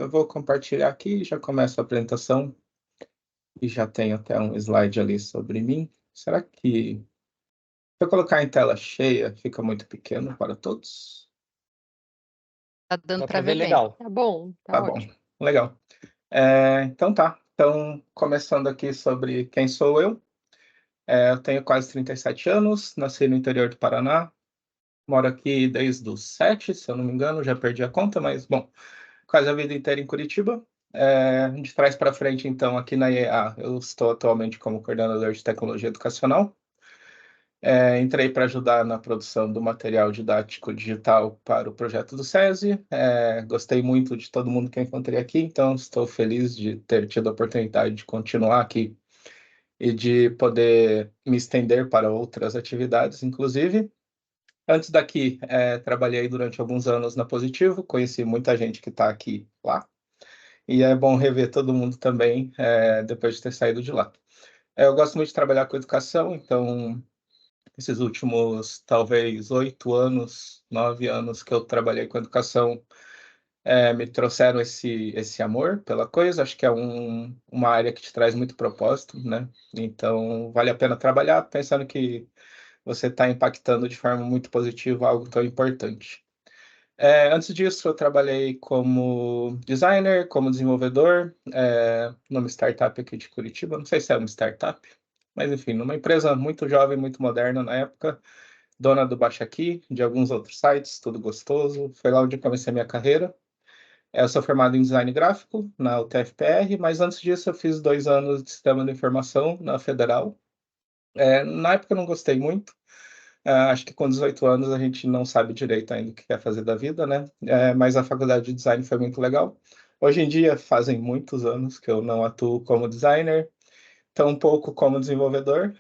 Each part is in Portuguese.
Eu vou compartilhar aqui, já começo a apresentação e já tenho até um slide ali sobre mim. Será que se eu colocar em tela cheia, fica muito pequeno para todos? Tá dando Dá para pra ver ver bem. legal. Tá bom, tá Tá bom, ótimo. legal. Então tá. Então, começando aqui sobre quem sou eu. Eu tenho quase 37 anos, nasci no interior do Paraná, moro aqui desde os 7, se eu não me engano, já perdi a conta, mas bom, quase a vida inteira em Curitiba. De trás para frente, então, aqui na IEA, eu estou atualmente como coordenador de tecnologia educacional. Entrei para ajudar na produção do material didático digital para o projeto do SESI. Gostei muito de todo mundo que eu encontrei aqui, então estou feliz de ter tido a oportunidade de continuar aqui e de poder me estender para outras atividades, inclusive. Antes daqui, trabalhei durante alguns anos na Positivo, conheci muita gente que está aqui lá, e é bom rever todo mundo também, depois de ter saído de lá. Eu gosto muito de trabalhar com educação, então, esses últimos, talvez, 8 anos, 9 anos que eu trabalhei com educação, me trouxeram esse amor pela coisa. Acho que é uma área que te traz muito propósito, né? Então, vale a pena trabalhar pensando que você está impactando de forma muito positiva algo tão importante. Antes disso, eu trabalhei como designer, como desenvolvedor, numa startup aqui de Curitiba. Não sei se é uma startup, mas enfim, numa empresa muito jovem, muito moderna na época, dona do Baixa Aqui, de alguns outros sites, tudo gostoso. Foi lá onde eu comecei a minha carreira. Eu sou formado em design gráfico na UTFPR, mas antes disso eu fiz 2 anos de sistema de informação na Federal. Na época eu não gostei muito. Acho que com 18 anos a gente não sabe direito ainda o que quer fazer da vida, né? Mas a faculdade de design foi muito legal. Hoje em dia, fazem muitos anos que eu não atuo como designer, tão pouco como desenvolvedor.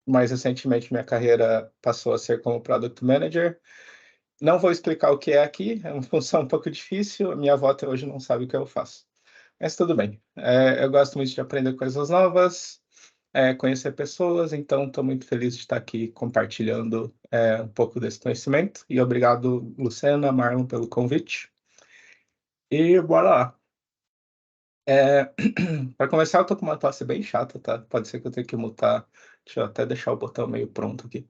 Mais recentemente, minha carreira passou a ser como Product Manager. Não vou explicar o que é aqui, é uma função um pouco difícil. Minha avó até hoje não sabe o que eu faço. Mas tudo bem. Eu gosto muito de aprender coisas novas, conhecer pessoas, então estou muito feliz de estar aqui compartilhando um pouco desse conhecimento. E obrigado, Luciana, Marlon, pelo convite. E bora lá. Para começar, eu tô com uma tosse bem chata, tá? Pode ser que eu tenha que mutar. Deixa eu até deixar o botão meio pronto aqui,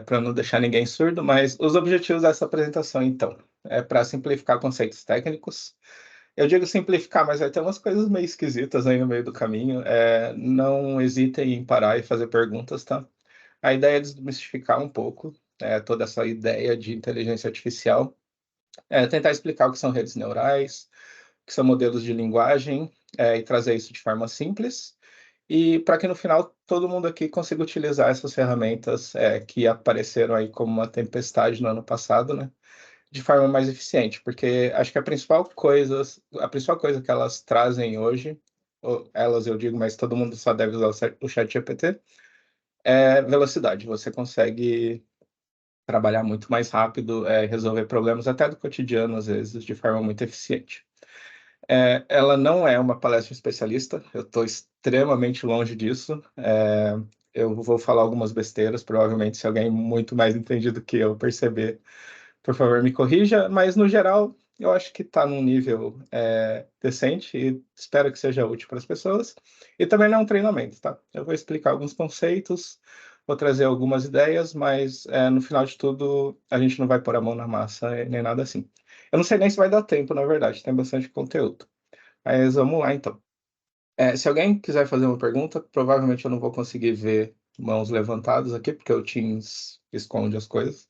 para não deixar ninguém surdo. Mas os objetivos dessa apresentação, então, é para simplificar conceitos técnicos. Eu digo simplificar, mas vai ter umas coisas meio esquisitas aí no meio do caminho. Não hesitem em parar e fazer perguntas, tá? A ideia é desmistificar um pouco toda essa ideia de inteligência artificial, tentar explicar o que são redes neurais, o que são modelos de linguagem, e trazer isso de forma simples. E para que no final todo mundo aqui consiga utilizar essas ferramentas que apareceram aí como uma tempestade no ano passado, né? De forma mais eficiente, porque acho que a principal coisa que elas trazem hoje, ou elas eu digo, mas todo mundo só deve usar o ChatGPT, é velocidade. Você consegue trabalhar muito mais rápido, resolver problemas até do cotidiano, às vezes, de forma muito eficiente. Ela não é uma palestra especialista, eu estou extremamente longe disso. Eu vou falar algumas besteiras, provavelmente, se alguém muito mais entendido que eu perceber, por favor, me corrija, mas no geral, eu acho que está num nível decente e espero que seja útil para as pessoas. E também não é um treinamento, tá? Eu vou explicar alguns conceitos, vou trazer algumas ideias, mas no final de tudo, a gente não vai pôr a mão na massa nem nada assim. Eu não sei nem se vai dar tempo, na verdade, tem bastante conteúdo. Mas vamos lá, então. Se alguém quiser fazer uma pergunta, provavelmente eu não vou conseguir ver mãos levantadas aqui, porque o Teams esconde as coisas.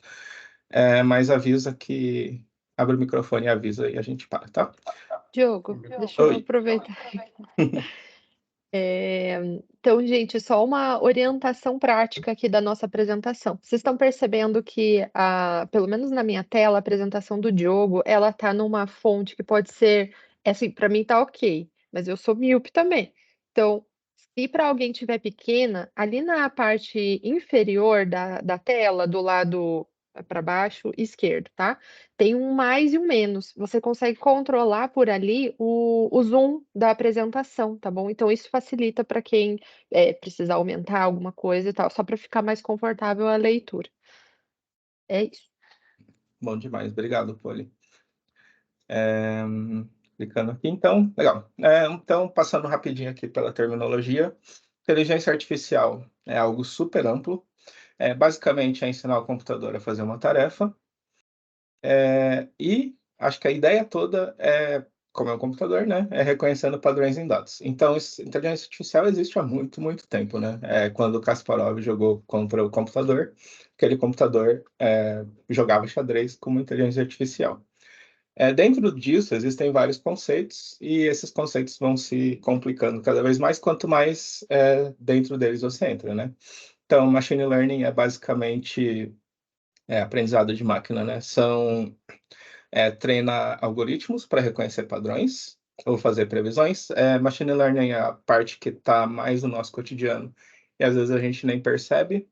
Mas avisa que abre o microfone e avisa e a gente para, tá? Diogo, deixa eu Oi. aproveitar. Então, gente, só uma orientação prática aqui da nossa apresentação. Vocês estão percebendo que, pelo menos na minha tela, a apresentação do Diogo, ela tá numa fonte que pode ser, assim, para mim tá ok, mas eu sou míope também. Então, se para alguém tiver pequena, ali na parte inferior da tela, do lado para baixo esquerdo, tá? Tem um mais e um menos. Você consegue controlar por ali o zoom da apresentação, tá bom? Então isso facilita para quem precisar aumentar alguma coisa e tal, só para ficar mais confortável a leitura. É isso. Bom demais, obrigado, Poli. É, clicando aqui, então, legal. Então, passando rapidinho aqui pela terminologia, inteligência artificial é algo super amplo. Basicamente, é ensinar o computador a fazer uma tarefa. E acho que a ideia toda é, como é um computador, né, é reconhecendo padrões em dados. Então, inteligência artificial existe há muito, muito tempo, né? Quando o Kasparov jogou contra o computador, aquele computador jogava xadrez com uma inteligência artificial. Dentro disso, existem vários conceitos, e esses conceitos vão se complicando cada vez mais, quanto mais dentro deles você entra, né? Então, machine learning é basicamente aprendizado de máquina, né? Treinar algoritmos para reconhecer padrões ou fazer previsões. Machine learning é a parte que está mais no nosso cotidiano e às vezes a gente nem percebe,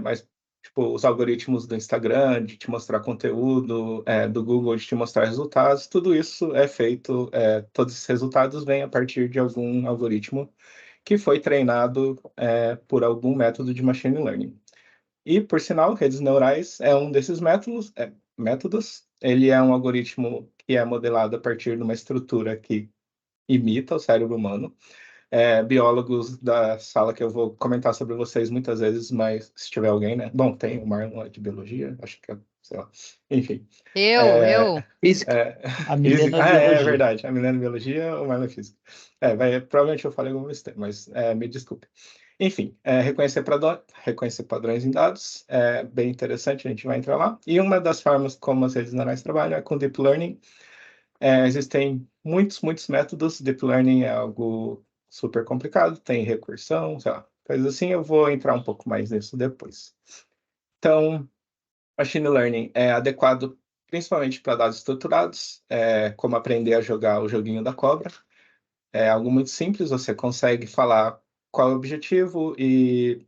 mas tipo, os algoritmos do Instagram, de te mostrar conteúdo, do Google, de te mostrar resultados, tudo isso é feito, todos esses resultados vêm a partir de algum algoritmo que foi treinado por algum método de machine learning. E, por sinal, redes neurais é um desses métodos. Ele é um algoritmo que é modelado a partir de uma estrutura que imita o cérebro humano. Biólogos da sala que eu vou comentar sobre vocês muitas vezes, mas se tiver alguém, né? Bom, tem o Marlon de biologia, acho que é, sei lá. Enfim. Eu. Física. É, A física. Milena É Biologia. verdade. A Milena Biologia, o Marlon é Física. Provavelmente eu falei alguma besteira, mas me desculpe. Enfim, reconhecer padrões em dados é bem interessante, a gente vai entrar lá. E uma das formas como as redes neurais trabalham é com Deep Learning. Existem muitos, muitos métodos. Deep Learning é algo super complicado, tem recursão, sei lá, coisas assim. Eu vou entrar um pouco mais nisso depois. Então, Machine Learning é adequado principalmente para dados estruturados, como aprender a jogar o joguinho da cobra. É algo muito simples, você consegue falar qual é o objetivo e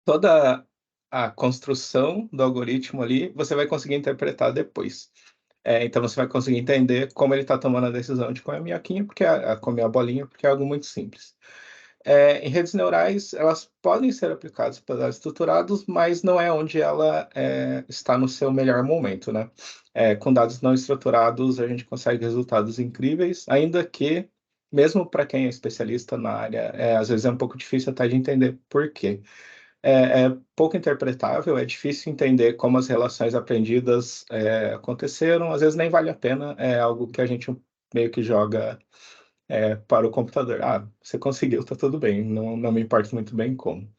toda a construção do algoritmo ali, você vai conseguir interpretar depois. Então você vai conseguir entender como ele está tomando a decisão de comer a minhoquinha, comer a bolinha, porque é algo muito simples. Em redes neurais, elas podem ser aplicadas para dados estruturados, mas não é onde ela está no seu melhor momento, né? Com dados não estruturados, a gente consegue resultados incríveis, ainda que, mesmo para quem é especialista na área, às vezes é um pouco difícil até de entender por quê. Pouco interpretável, é difícil entender como as relações aprendidas aconteceram, às vezes nem vale a pena, é algo que a gente meio que joga para o computador. Você conseguiu, tá tudo bem, não me importa muito bem como.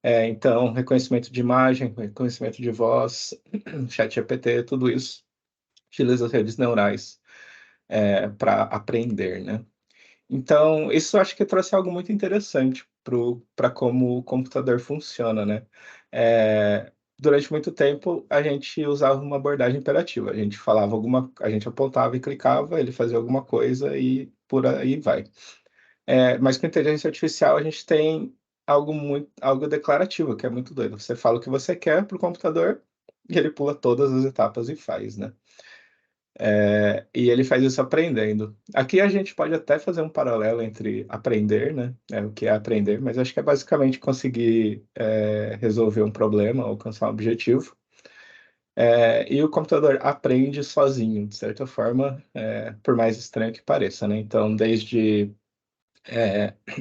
Então, reconhecimento de imagem, reconhecimento de voz, ChatGPT, tudo isso utiliza as redes neurais para aprender, né? Então, isso eu acho que trouxe algo muito interessante para como o computador funciona, né? Durante muito tempo, a gente usava uma abordagem imperativa. A gente apontava e clicava, ele fazia alguma coisa e por aí vai. Mas com inteligência artificial, a gente tem algo declarativo, que é muito doido. Você fala o que você quer para o computador e ele pula todas as etapas e faz, né? E ele faz isso aprendendo. Aqui a gente pode até fazer um paralelo entre aprender, né? O que é aprender, mas acho que é basicamente conseguir resolver um problema, alcançar um objetivo. E o computador aprende sozinho, de certa forma, por mais estranho que pareça, né? Então, desde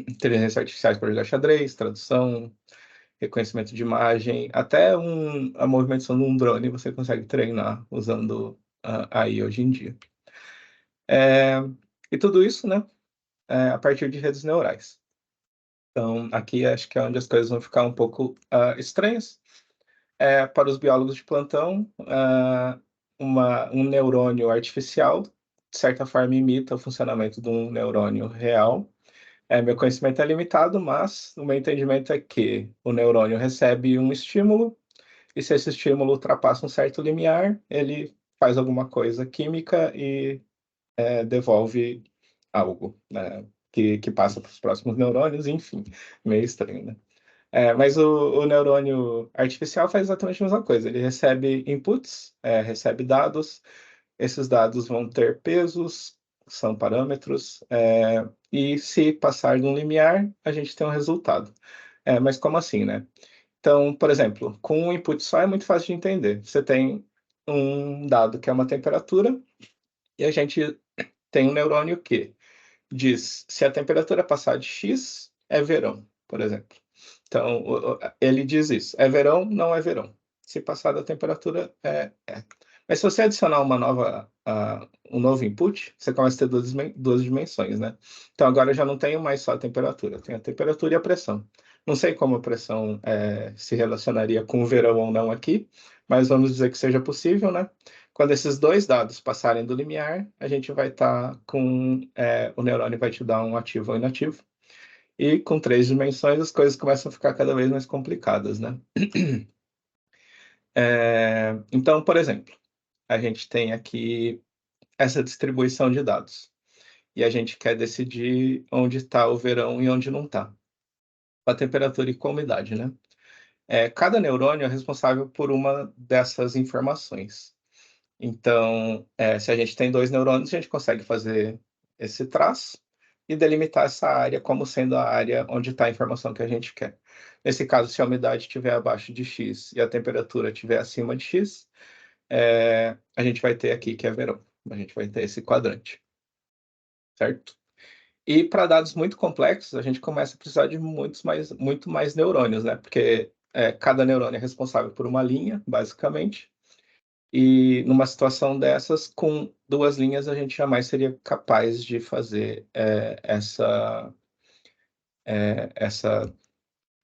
inteligência artificial para jogar xadrez, tradução, reconhecimento de imagem, até a movimentação de um drone você consegue treinar usando AI hoje em dia. E tudo isso, né, a partir de redes neurais. Então, aqui acho que é onde as coisas vão ficar um pouco estranhas. Para os biólogos de plantão, um neurônio artificial, de certa forma, imita o funcionamento de um neurônio real. Meu conhecimento é limitado, mas o meu entendimento é que o neurônio recebe um estímulo, e se esse estímulo ultrapassa um certo limiar, ele faz alguma coisa química e devolve algo, né, que passa para os próximos neurônios, enfim, meio estranho, né? Mas o neurônio artificial faz exatamente a mesma coisa. Ele recebe inputs, recebe dados, esses dados vão ter pesos, são parâmetros, e se passar de um limiar, a gente tem um resultado. Mas como assim, né? Então, por exemplo, com um input só é muito fácil de entender. Você tem um dado que é uma temperatura, E a gente tem um neurônio que diz se a temperatura passar de X, é verão, por exemplo. Então, ele diz isso. É verão, não é verão. Se passar da temperatura, é. Mas se você adicionar um novo input, você começa a ter duas dimensões, né? Então, agora eu já não tenho mais só a temperatura, eu tenho a temperatura e a pressão. Não sei como a pressão se relacionaria com o verão ou não aqui, mas vamos dizer que seja possível, né? Quando esses dois dados passarem do limiar, a gente vai estar com... o neurônio vai te dar um ativo ou inativo. E com 3 dimensões, as coisas começam a ficar cada vez mais complicadas, né? Então, por exemplo, a gente tem aqui essa distribuição de dados. E a gente quer decidir onde está o verão e onde não está. Com a temperatura e com a umidade, né? Cada neurônio é responsável por uma dessas informações. Então, se a gente tem 2 neurônios, a gente consegue fazer esse traço e delimitar essa área como sendo a área onde está a informação que a gente quer. Nesse caso, se a umidade estiver abaixo de X e a temperatura estiver acima de X, a gente vai ter aqui que é verão. A gente vai ter esse quadrante, certo? E para dados muito complexos, a gente começa a precisar de muito mais neurônios, né? Porque cada neurônio é responsável por uma linha, basicamente. E numa situação dessas, com 2 linhas, a gente jamais seria capaz de fazer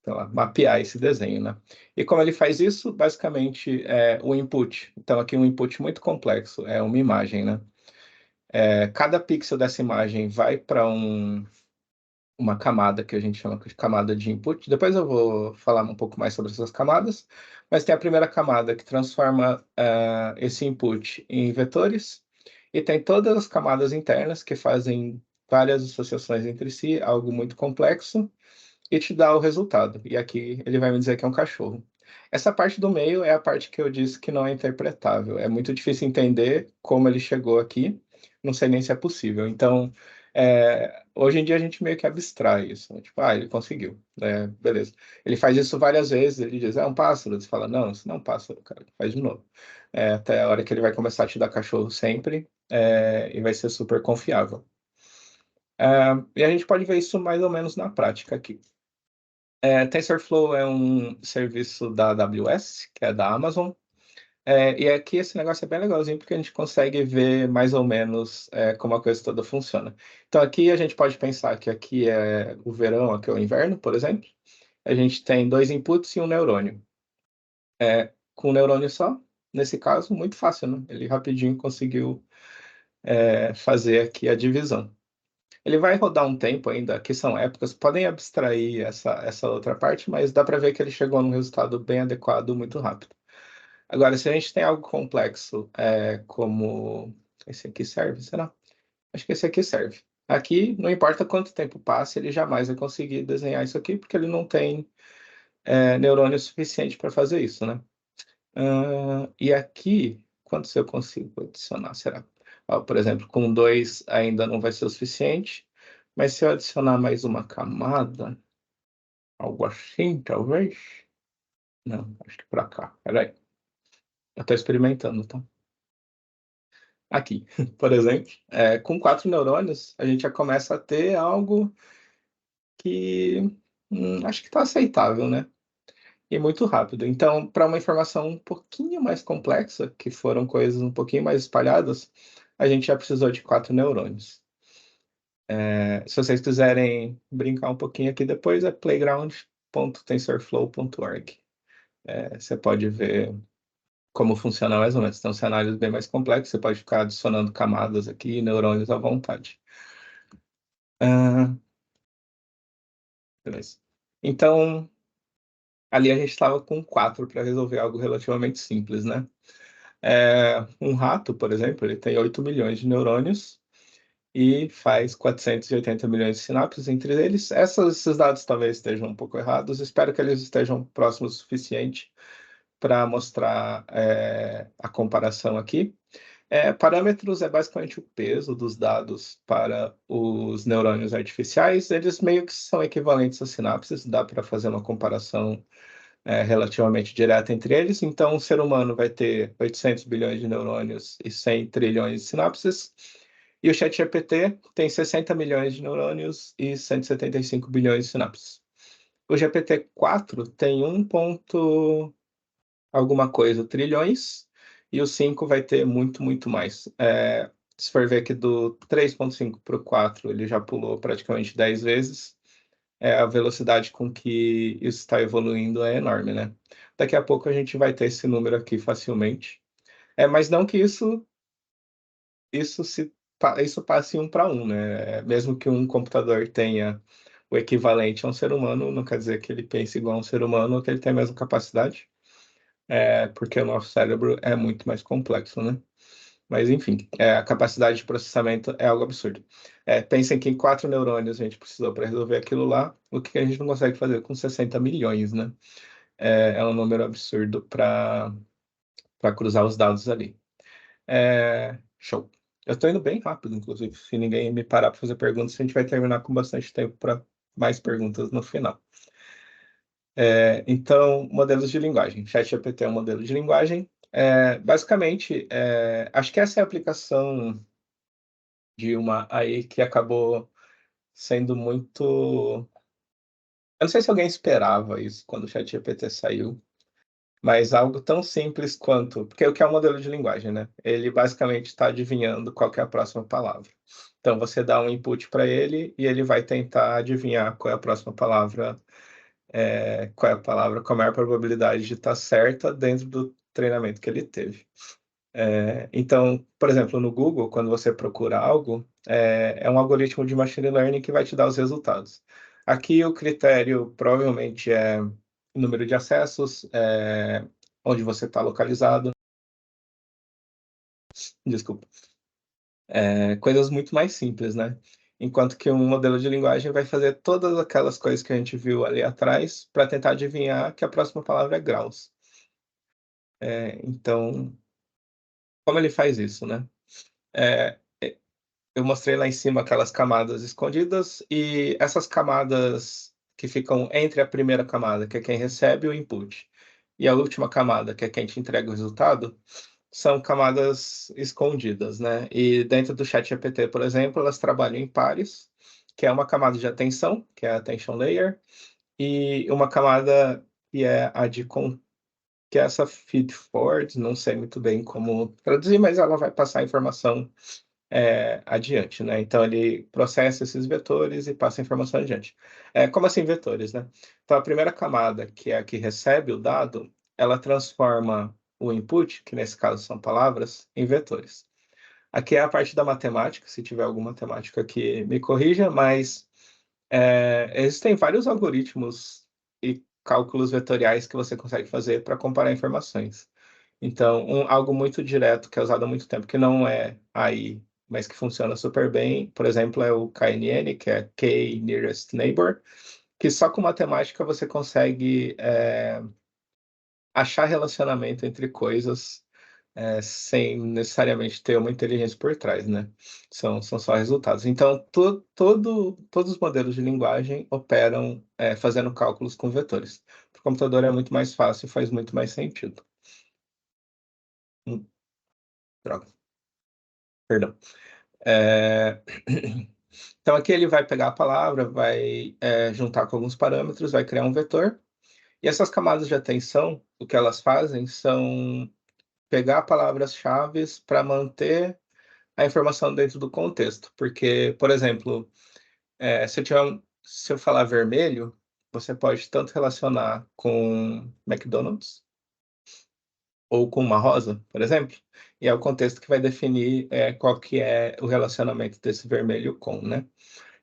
sei lá, mapear esse desenho, né? E como ele faz isso? Basicamente, o input. Então, aqui um input muito complexo, é uma imagem, né? Cada pixel dessa imagem vai para uma camada que a gente chama de camada de input. Depois eu vou falar um pouco mais sobre essas camadas, mas tem a primeira camada que transforma esse input em vetores, e tem todas as camadas internas que fazem várias associações entre si, algo muito complexo, e te dá o resultado. E aqui ele vai me dizer que é um cachorro. Essa parte do meio é a parte que eu disse que não é interpretável. É muito difícil entender como ele chegou aqui. Não sei nem se é possível. Então, hoje em dia a gente meio que abstrai isso, né? Tipo, ele conseguiu. Beleza. Ele faz isso várias vezes. Ele diz, é um pássaro. Você fala, não, isso não é um pássaro, cara. Faz de novo. Até a hora que ele vai começar a te dar cachorro sempre. E vai ser super confiável. E a gente pode ver isso mais ou menos na prática aqui. TensorFlow é um serviço da AWS, que é da Amazon. E aqui esse negócio é bem legalzinho, porque a gente consegue ver mais ou menos como a coisa toda funciona. Então aqui a gente pode pensar que aqui é o verão, aqui é o inverno, por exemplo. A gente tem 2 inputs e um neurônio. Com um neurônio só, nesse caso, muito fácil, né? Ele rapidinho conseguiu fazer aqui a divisão. Ele vai rodar um tempo ainda, que são épocas, podem abstrair essa outra parte, mas dá para ver que ele chegou num resultado bem adequado muito rápido. Agora, se a gente tem algo complexo, como esse aqui serve, será? Acho que esse aqui serve. Aqui, não importa quanto tempo passe, ele jamais vai conseguir desenhar isso aqui, porque ele não tem neurônio suficiente para fazer isso, né? E aqui, quantos eu consigo adicionar, será? Por exemplo, com 2 ainda não vai ser o suficiente, mas se eu adicionar mais uma camada, algo assim, talvez? Não, acho que para cá. Peraí. Eu estou experimentando, tá? Aqui, por exemplo, com 4 neurônios, a gente já começa a ter algo que acho que está aceitável, né? E muito rápido. Então, para uma informação um pouquinho mais complexa, que foram coisas um pouquinho mais espalhadas, a gente já precisou de 4 neurônios. Se vocês quiserem brincar um pouquinho aqui depois, é playground.tensorflow.org. Você pode ver como funciona mais ou menos. Então, cenários bem mais complexos, você pode ficar adicionando camadas aqui, neurônios à vontade. Ah, beleza. Então, ali a gente estava com 4 para resolver algo relativamente simples, né? Um rato, por exemplo, ele tem 8 milhões de neurônios e faz 480 milhões de sinapses entre eles. Esses dados talvez estejam um pouco errados, espero que eles estejam próximos o suficiente para mostrar a comparação aqui. Parâmetros é basicamente o peso dos dados para os neurônios artificiais. Eles meio que são equivalentes às sinapses, dá para fazer uma comparação relativamente direta entre eles. Então, o ser humano vai ter 800 bilhões de neurônios e 100 trilhões de sinapses. E o ChatGPT tem 60 milhões de neurônios e 175 bilhões de sinapses. O GPT-4 tem 1 ponto alguma coisa trilhões, e o 5 vai ter muito, muito mais. Se for ver aqui do 3,5 para o 4, ele já pulou praticamente 10 vezes. A velocidade com que isso está evoluindo é enorme, né? Daqui a pouco a gente vai ter esse número aqui facilmente. Mas não que isso passe 1 para 1, né? Mesmo que um computador tenha o equivalente a um ser humano, não quer dizer que ele pense igual a um ser humano ou que ele tenha a mesma capacidade, porque o nosso cérebro é muito mais complexo, né? Mas, enfim, a capacidade de processamento é algo absurdo. Pensem que em 4 neurônios a gente precisou para resolver aquilo lá, o que a gente não consegue fazer com 60 milhões, né? É um número absurdo para cruzar os dados ali. Show. Eu estou indo bem rápido, inclusive. Se ninguém me parar para fazer perguntas, a gente vai terminar com bastante tempo para mais perguntas no final. Então, modelos de linguagem. ChatGPT é um modelo de linguagem. Basicamente, acho que essa é a aplicação de uma AI que acabou sendo muito. Eu não sei se alguém esperava isso quando o ChatGPT saiu, mas algo tão simples quanto. Porque o que é um modelo de linguagem, né? Ele basicamente está adivinhando qual que é a próxima palavra. Então, você dá um input para ele e ele vai tentar adivinhar qual é a próxima palavra, qual é a palavra com a maior probabilidade de estar certa dentro do treinamento que ele teve. Então, por exemplo, no Google, quando você procura algo, é um algoritmo de machine learning que vai te dar os resultados. Aqui o critério provavelmente é o número de acessos, onde você está localizado, desculpa, coisas muito mais simples, né? Enquanto que um modelo de linguagem vai fazer todas aquelas coisas que a gente viu ali atrás para tentar adivinhar que a próxima palavra é graus. Então, como ele faz isso, né? É, eu mostrei lá em cima aquelas camadas escondidas e essas camadas que ficam entre a primeira camada, que é quem recebe o input, e a última camada, que é quem te entrega o resultado, são camadas escondidas, né? E dentro do ChatGPT, por exemplo, elas trabalham em pares, que é uma camada de atenção, que é a attention layer, e uma camada que é a que é essa feed forward, não sei muito bem como traduzir, mas ela vai passar a informação adiante, né? Então ele processa esses vetores e passa a informação adiante. Como assim vetores, né? Então a primeira camada, que é a que recebe o dado, ela transforma o input, que nesse caso são palavras, em vetores. Aqui é a parte da matemática, se tiver alguma matemática que me corrija, mas existem vários algoritmos e cálculos vetoriais que você consegue fazer para comparar informações. Então, algo muito direto que é usado há muito tempo, que não é AI, mas que funciona super bem, por exemplo, é o KNN, que é K-Nearest Neighbor, que só com matemática você consegue achar relacionamento entre coisas sem necessariamente ter uma inteligência por trás, né? São só resultados. Então, todos os modelos de linguagem operam fazendo cálculos com vetores. Para o computador é muito mais fácil e faz muito mais sentido. Droga, perdão. Então, aqui ele vai pegar a palavra, vai juntar com alguns parâmetros, vai criar um vetor. E essas camadas de atenção, o que elas fazem são pegar palavras-chave para manter a informação dentro do contexto. Porque, por exemplo, se eu falar vermelho, você pode tanto relacionar com McDonald's ou com uma rosa, por exemplo, e é o contexto que vai definir qual que é o relacionamento desse vermelho com, né?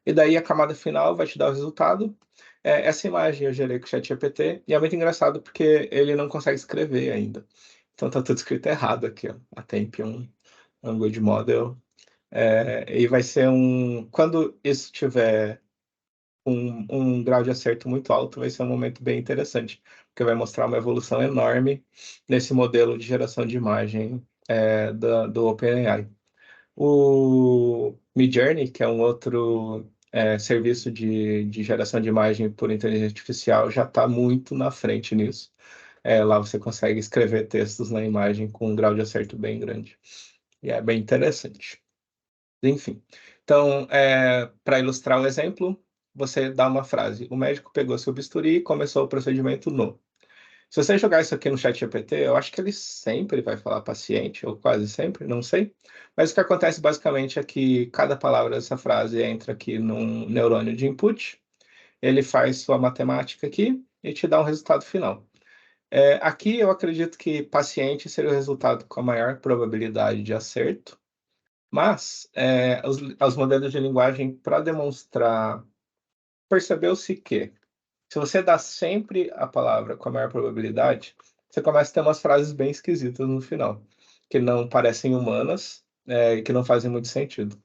E daí a camada final vai te dar o resultado. Essa imagem eu gerei com o ChatGPT e é muito engraçado porque ele não consegue escrever ainda. Então tá tudo escrito errado aqui, ó. A Tempion Language Model. E vai ser quando isso tiver um grau de acerto muito alto, vai ser um momento bem interessante, porque vai mostrar uma evolução enorme nesse modelo de geração de imagem do OpenAI. O Midjourney, que é um outro serviço de geração de imagem por inteligência artificial já está muito na frente nisso. Lá você consegue escrever textos na imagem com um grau de acerto bem grande. E é bem interessante. Enfim. Então, para ilustrar o exemplo, você dá uma frase. O médico pegou seu bisturi e começou o procedimento no. Se você jogar isso aqui no chat GPT, eu acho que ele sempre vai falar paciente, ou quase sempre, não sei. Mas o que acontece basicamente é que cada palavra dessa frase entra aqui num neurônio de input, ele faz sua matemática aqui e te dá um resultado final. Aqui eu acredito que paciente seria o resultado com a maior probabilidade de acerto, mas os modelos de linguagem, para demonstrar, percebeu-se que se você dá sempre a palavra com a maior probabilidade, você começa a ter umas frases bem esquisitas no final, que não parecem humanas, e que não fazem muito sentido.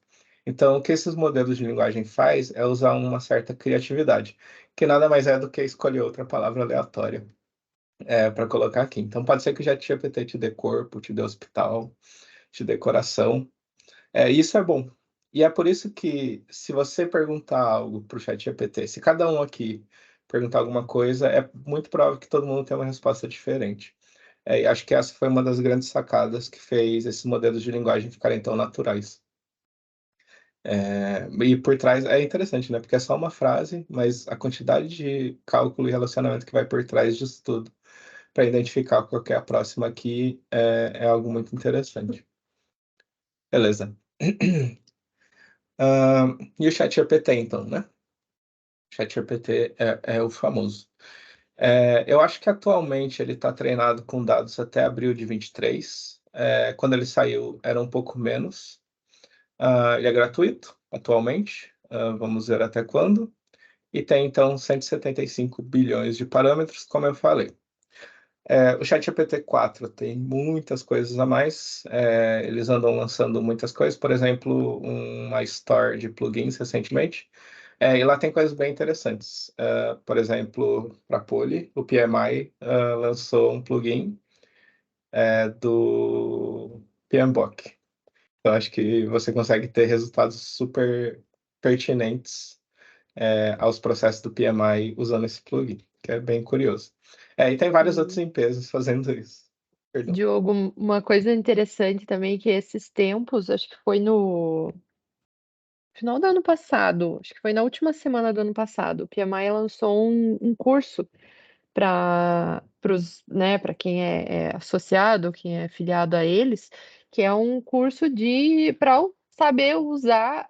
Então, o que esses modelos de linguagem faz é usar uma certa criatividade, que nada mais é do que escolher outra palavra aleatória para colocar aqui. Então, pode ser que o ChatGPT te dê corpo, te dê hospital, te dê coração. Isso é bom. E é por isso que, se você perguntar algo para o ChatGPT, se cada um aqui perguntar alguma coisa, é muito provável que todo mundo tenha uma resposta diferente. E acho que essa foi uma das grandes sacadas que fez esses modelos de linguagem ficarem tão naturais. E por trás é interessante, né? Porque é só uma frase, mas a quantidade de cálculo e relacionamento que vai por trás disso tudo para identificar qual que é a próxima aqui é algo muito interessante. Beleza. E o ChatGPT, então, né? O ChatGPT é o famoso. Eu acho que atualmente ele está treinado com dados até abril de 23. Quando ele saiu, era um pouco menos. Ele é gratuito atualmente. Vamos ver até quando. E tem, então, 175 bilhões de parâmetros, como eu falei. O ChatGPT 4 tem muitas coisas a mais. Eles andam lançando muitas coisas. Por exemplo, uma store de plugins recentemente. E lá tem coisas bem interessantes. Por exemplo, para Poly, o PMI lançou um plugin do PMBOK. Então, acho que você consegue ter resultados super pertinentes aos processos do PMI usando esse plugin, que é bem curioso. E tem várias outras Sim. empresas fazendo isso. Perdão. Diogo, uma coisa interessante também que esses tempos, acho que foi no final do ano passado, acho que foi na última semana do ano passado, o PMI lançou um curso para quem é associado, quem é filiado a eles, que é um curso de para saber usar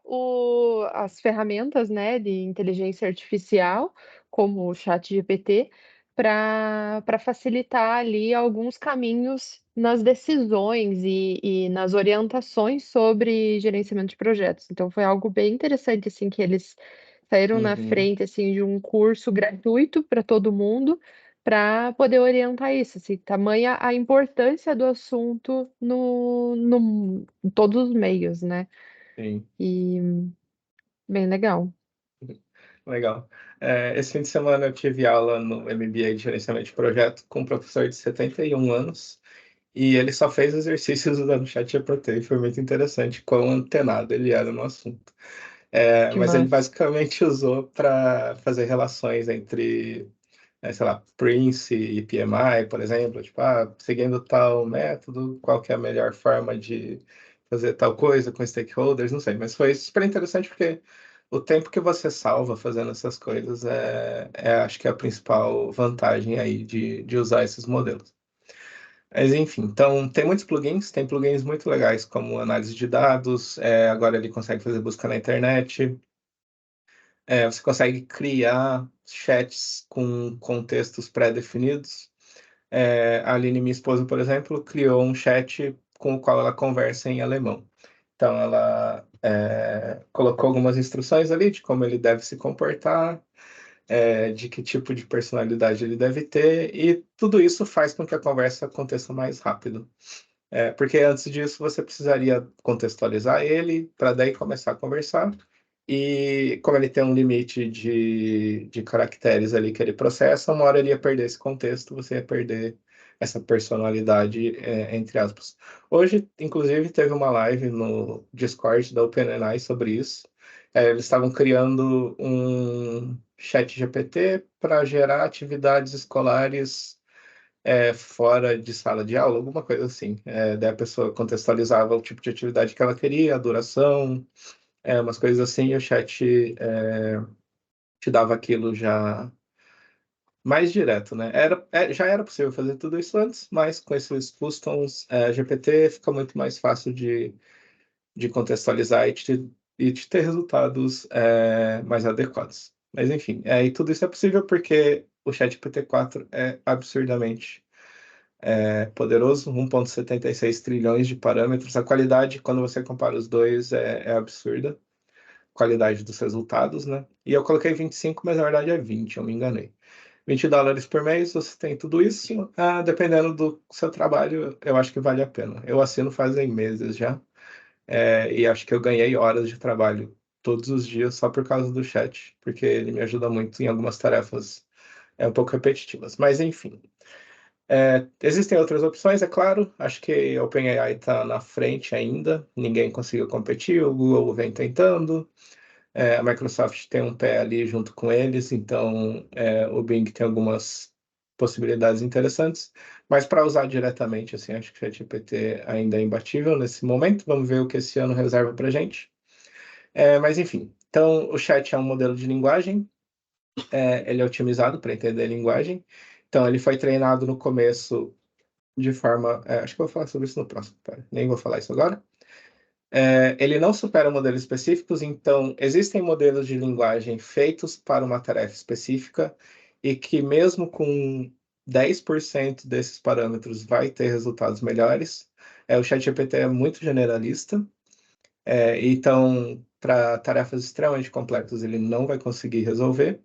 as ferramentas, né, de inteligência artificial, como o ChatGPT, para facilitar ali alguns caminhos nas decisões e nas orientações sobre gerenciamento de projetos. Então foi algo bem interessante, assim, que eles saíram na Uhum, frente, assim, de um curso gratuito para todo mundo, para poder orientar isso, assim, tamanha a importância do assunto em todos os meios, né. sim. E bem legal. Legal. Esse fim de semana eu tive aula no MBA de Gerenciamento de Projeto com um professor de 71 anos e ele só fez exercícios usando o chat GPT e foi muito interessante quão antenado ele era no assunto. Que Mas ele massa. basicamente usou para fazer relações entre, sei lá, Prince e PMI, por exemplo, tipo, seguindo tal método, qual que é a melhor forma de fazer tal coisa com stakeholders, não sei, mas foi super interessante porque o tempo que você salva fazendo essas coisas acho que é a principal vantagem aí de usar esses modelos. Mas enfim, então tem plugins muito legais como análise de dados, agora ele consegue fazer busca na internet, você consegue criar chats com contextos pré-definidos. A Aline, minha esposa, por exemplo, criou um chat com o qual ela conversa em alemão. Então, ela colocou algumas instruções ali de como ele deve se comportar, de que tipo de personalidade ele deve ter, e tudo isso faz com que a conversa aconteça mais rápido. Porque antes disso você precisaria contextualizar ele para daí começar a conversar. E como ele tem um limite de caracteres ali que ele processa, uma hora ele ia perder esse contexto, você ia perder essa personalidade, entre aspas. Hoje, inclusive, teve uma live no Discord da OpenAI sobre isso. Eles estavam criando um chat GPT para gerar atividades escolares fora de sala de aula, alguma coisa assim. Daí a pessoa contextualizava o tipo de atividade que ela queria, a duração, umas coisas assim, e o chat te dava aquilo já mais direto, né? Já era possível fazer tudo isso antes, mas com esses customs GPT fica muito mais fácil de contextualizar e de ter resultados mais adequados. Mas enfim, e tudo isso é possível porque o ChatGPT 4 é absurdamente poderoso, 1,76 trilhões de parâmetros. A qualidade, quando você compara os dois, é absurda. Qualidade dos resultados, né? E eu coloquei 25, mas na verdade é 20, eu me enganei. $20 por mês, você tem tudo isso. Dependendo do seu trabalho, eu acho que vale a pena. Eu assino fazem meses já, e acho que eu ganhei horas de trabalho todos os dias só por causa do chat, porque ele me ajuda muito em algumas tarefas um pouco repetitivas. Mas enfim, existem outras opções, é claro. Acho que a OpenAI está na frente ainda. Ninguém conseguiu competir. O Google vem tentando. A Microsoft tem um pé ali junto com eles, então o Bing tem algumas possibilidades interessantes, mas para usar diretamente, assim, acho que o ChatGPT ainda é imbatível nesse momento. Vamos ver o que esse ano reserva para gente. Mas enfim, então o chat é um modelo de linguagem, ele é otimizado para entender a linguagem, então ele foi treinado no começo de forma. Acho que eu vou falar sobre isso no próximo, tá? Nem vou falar isso agora. Ele não supera modelos específicos, então existem modelos de linguagem feitos para uma tarefa específica e que mesmo com 10% desses parâmetros vai ter resultados melhores. O ChatGPT é muito generalista, então para tarefas extremamente complexas ele não vai conseguir resolver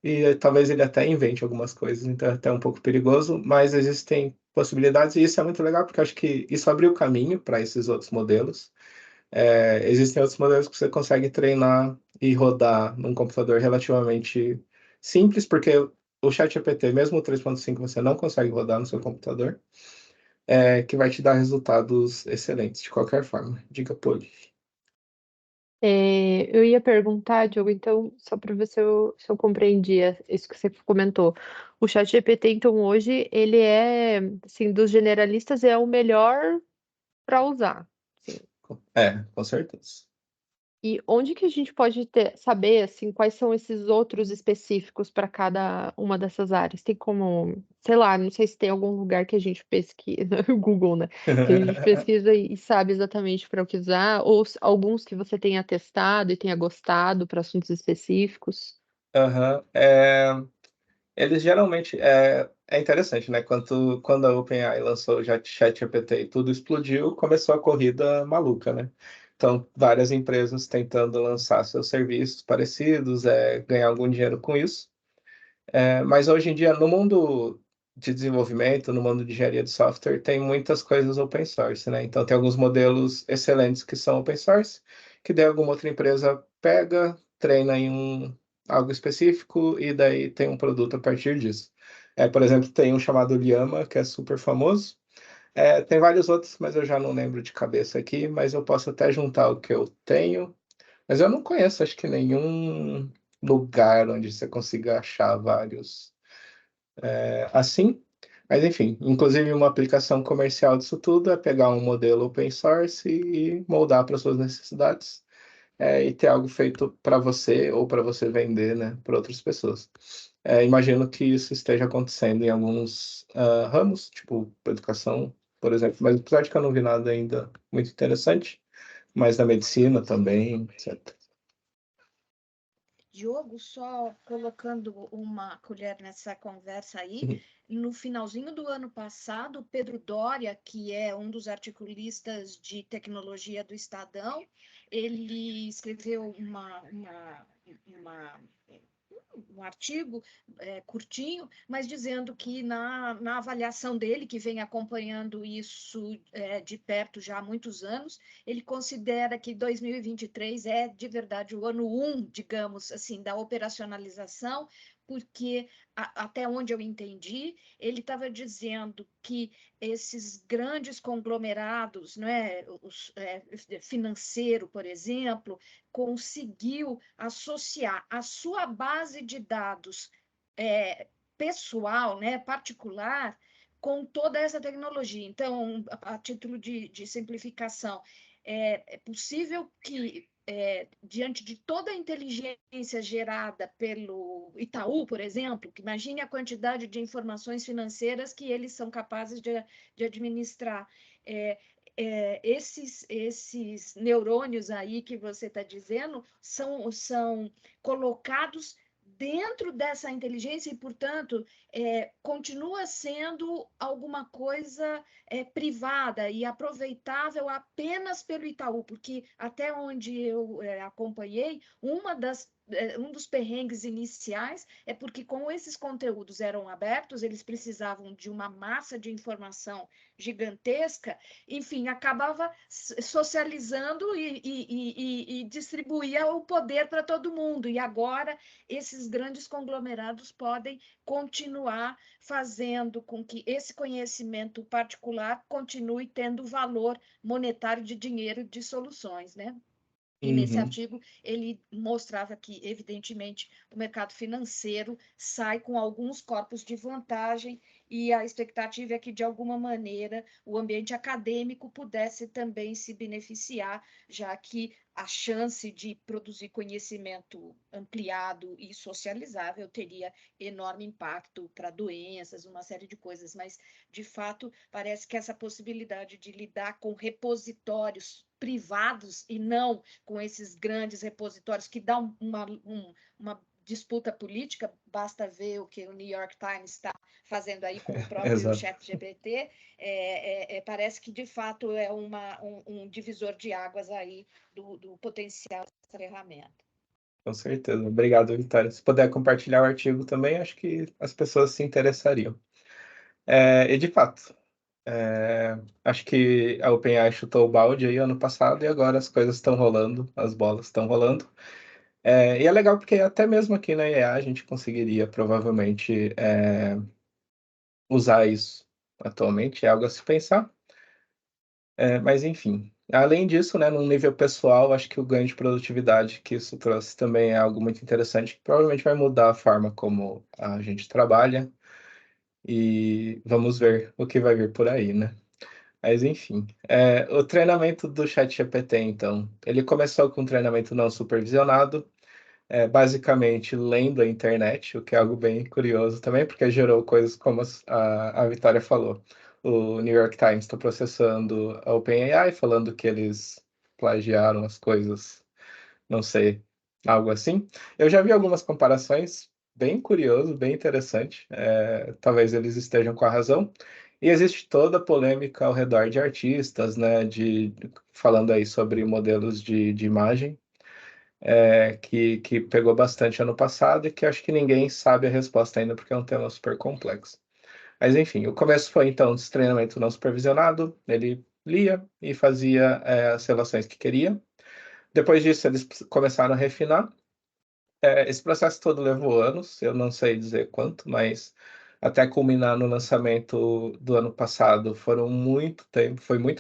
e talvez ele até invente algumas coisas, então é até um pouco perigoso, mas existem possibilidades e isso é muito legal porque eu acho que isso abriu o caminho para esses outros modelos. Existem outros modelos que você consegue treinar e rodar num computador relativamente simples, porque o ChatGPT, mesmo o 3.5, você não consegue rodar no seu computador, que vai te dar resultados excelentes de qualquer forma. Diga, Poli. Eu ia perguntar, Diogo, então, só para ver se eu compreendia isso que você comentou. O ChatGPT, então, hoje, ele é, assim, dos generalistas, é o melhor para usar. Assim. Com certeza. E onde que a gente pode saber, assim, quais são esses outros específicos para cada uma dessas áreas? Tem como, sei lá, não sei se tem algum lugar que a gente pesquisa, o Google, né? Que a gente pesquisa e sabe exatamente para o que usar, ou alguns que você tenha testado e tenha gostado para assuntos específicos. Aham. Eles geralmente. É interessante, né? Quando a OpenAI lançou o ChatGPT e tudo explodiu, começou a corrida maluca, né? Então, várias empresas tentando lançar seus serviços parecidos, ganhar algum dinheiro com isso. Mas hoje em dia, no mundo de desenvolvimento, no mundo de engenharia de software, tem muitas coisas open source, né? Então, tem alguns modelos excelentes que são open source, que daí alguma outra empresa pega, treina em algo específico e daí tem um produto a partir disso. Por exemplo, tem um chamado Llama, que é super famoso. Tem vários outros, mas eu já não lembro de cabeça aqui, mas eu posso até juntar o que eu tenho. Mas eu não conheço, acho que nenhum lugar onde você consiga achar vários assim. Mas enfim, inclusive uma aplicação comercial disso tudo é pegar um modelo open source e moldar para suas necessidades, e ter algo feito para você ou para você vender, né, para outras pessoas. Imagino que isso esteja acontecendo em alguns ramos, tipo educação, por exemplo, mas apesar de que eu não vi nada ainda muito interessante, mas na medicina também, etc. Diogo, só colocando uma colher nessa conversa aí, no finalzinho do ano passado, Pedro Doria, que é um dos articulistas de tecnologia do Estadão, ele escreveu um artigo curtinho, mas dizendo que na avaliação dele, que vem acompanhando isso de perto já há muitos anos, ele considera que 2023 é de verdade o ano 1, digamos assim, da operacionalização, porque, até onde eu entendi, ele estava dizendo que esses grandes conglomerados, né, financeiro, por exemplo, conseguiu associar a sua base de dados pessoal, né, particular, com toda essa tecnologia. Então, a título de simplificação, é possível que, diante de toda a inteligência gerada pelo Itaú, por exemplo, que imagine a quantidade de informações financeiras que eles são capazes de administrar. Esses neurônios aí que você está dizendo são colocados dentro dessa inteligência e, portanto, continua sendo alguma coisa privada e aproveitável apenas pelo Itaú, porque até onde eu acompanhei, um dos perrengues iniciais é porque, como esses conteúdos eram abertos, eles precisavam de uma massa de informação gigantesca, enfim, acabava socializando e distribuía o poder para todo mundo. E agora esses grandes conglomerados podem continuar fazendo com que esse conhecimento particular continue tendo valor monetário de dinheiro de soluções, né? E nesse artigo ele mostrava que, evidentemente, o mercado financeiro sai com alguns corpos de vantagem e a expectativa é que, de alguma maneira, o ambiente acadêmico pudesse também se beneficiar, já que a chance de produzir conhecimento ampliado e socializável teria enorme impacto para doenças, uma série de coisas, mas, de fato, parece que essa possibilidade de lidar com repositórios privados e não com esses grandes repositórios que dão uma disputa política, basta ver o que o New York Times está fazendo aí com o próprio ChatGPT, parece que, de fato, é um divisor de águas aí do potencial dessa ferramenta. Com certeza. Obrigado, Vitória. Se puder compartilhar o artigo também, acho que as pessoas se interessariam. E, de fato, acho que a OpenAI chutou o balde aí ano passado e agora as coisas estão rolando, as bolas estão rolando. E é legal porque até mesmo aqui na IEA a gente conseguiria provavelmente usar isso atualmente, é algo a se pensar. Mas enfim, além disso, né, num nível pessoal, acho que o ganho de produtividade que isso trouxe também é algo muito interessante, que provavelmente vai mudar a forma como a gente trabalha e vamos ver o que vai vir por aí, né? Mas enfim, o treinamento do ChatGPT, então, ele começou com um treinamento não supervisionado, basicamente lendo a internet, o que é algo bem curioso também, porque gerou coisas como a Vitória falou. O New York Times está processando a OpenAI, falando que eles plagiaram as coisas, não sei, algo assim. Eu já vi algumas comparações, bem curioso, bem interessante. Talvez eles estejam com a razão. E existe toda a polêmica ao redor de artistas, né, falando aí sobre modelos de imagem, que pegou bastante ano passado e que acho que ninguém sabe a resposta ainda, porque é um tema super complexo. Mas, enfim, o começo foi, então, desse treinamento não supervisionado, ele lia e fazia as relações que queria. Depois disso, eles começaram a refinar. Esse processo todo levou anos, eu não sei dizer quanto, mas até culminar no lançamento do ano passado, foi muito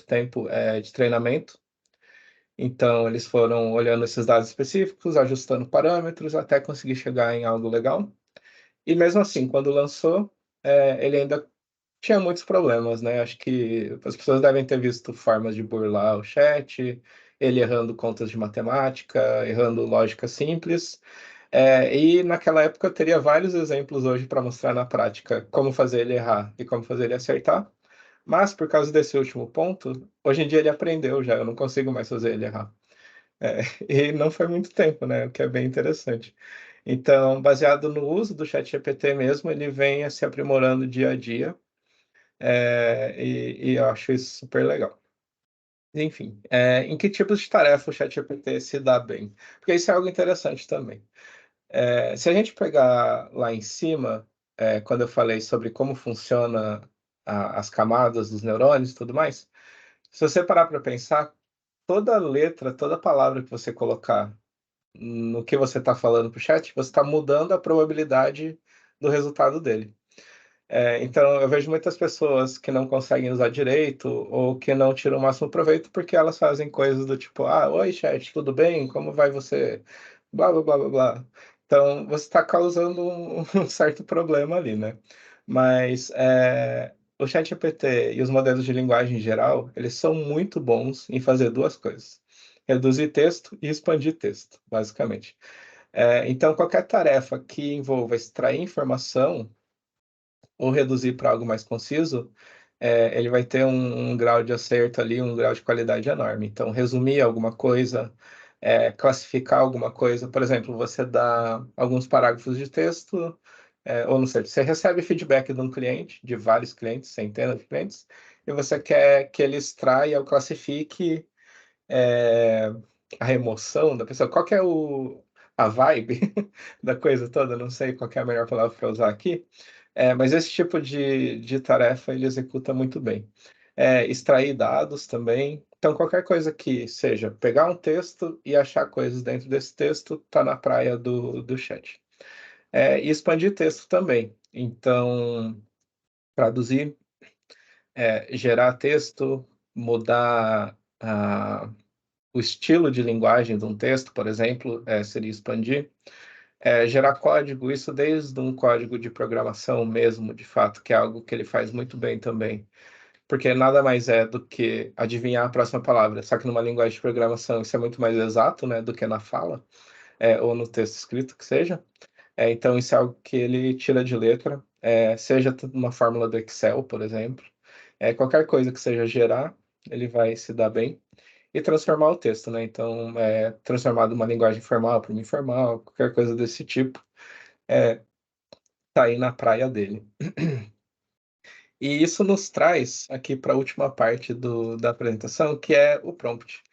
tempo de treinamento. Então, eles foram olhando esses dados específicos, ajustando parâmetros, até conseguir chegar em algo legal. E mesmo assim, quando lançou, ele ainda tinha muitos problemas, né? Acho que as pessoas devem ter visto formas de burlar o chat, ele errando contas de matemática, errando lógica simples. E naquela época eu teria vários exemplos hoje para mostrar na prática como fazer ele errar e como fazer ele acertar. Mas por causa desse último ponto, hoje em dia ele aprendeu já, eu não consigo mais fazer ele errar. E não foi muito tempo, né? O que é bem interessante. Então, baseado no uso do ChatGPT mesmo, ele vem se aprimorando dia a dia, e eu acho isso super legal. Enfim, em que tipos de tarefa o ChatGPT se dá bem? Porque isso é algo interessante também. Se a gente pegar lá em cima, quando eu falei sobre como funciona as camadas dos neurônios e tudo mais, se você parar para pensar, toda letra, toda palavra que você colocar no que você está falando para o chat, você está mudando a probabilidade do resultado dele. Então, eu vejo muitas pessoas que não conseguem usar direito ou que não tiram o máximo proveito porque elas fazem coisas do tipo, oi, chat, tudo bem? Como vai você? Blá, blá, blá, blá, blá. Então, você está causando um certo problema ali, né? Mas o ChatGPT e os modelos de linguagem em geral, eles são muito bons em fazer duas coisas. Reduzir texto e expandir texto, basicamente. Então, qualquer tarefa que envolva extrair informação ou reduzir para algo mais conciso, ele vai ter um grau de acerto ali, um grau de qualidade enorme. Então, resumir alguma coisa, classificar alguma coisa, por exemplo, você dá alguns parágrafos de texto, ou não sei, você recebe feedback de um cliente, de vários clientes, centenas de clientes, e você quer que ele extraia ou classifique a emoção da pessoa, qual que é a vibe da coisa toda, não sei qual que é a melhor palavra para usar aqui, mas esse tipo de tarefa ele executa muito bem. Extrair dados também. Então, qualquer coisa que seja pegar um texto e achar coisas dentro desse texto, está na praia do chat. E expandir texto também. Então, traduzir, gerar texto, mudar o estilo de linguagem de um texto, por exemplo, seria expandir. Gerar código, isso desde um código de programação mesmo, de fato, que é algo que ele faz muito bem também. Porque nada mais é do que adivinhar a próxima palavra. Só que numa linguagem de programação isso é muito mais exato, né, do que na fala, ou no texto escrito, que seja. Então isso é algo que ele tira de letra, seja uma fórmula do Excel, por exemplo. Qualquer coisa que seja gerar, ele vai se dar bem e transformar o texto, né? Então, transformar de uma linguagem formal para uma informal, qualquer coisa desse tipo, tá aí na praia dele. E isso nos traz aqui para a última parte da apresentação, que é o prompt.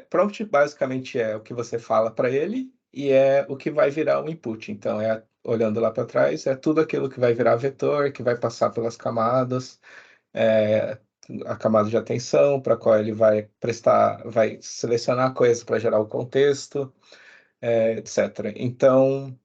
Prompt basicamente é o que você fala para ele e é o que vai virar o input. Então, olhando lá para trás, é tudo aquilo que vai virar vetor, que vai passar pelas camadas, a camada de atenção, para qual ele vai selecionar coisas para gerar o contexto, etc. Então,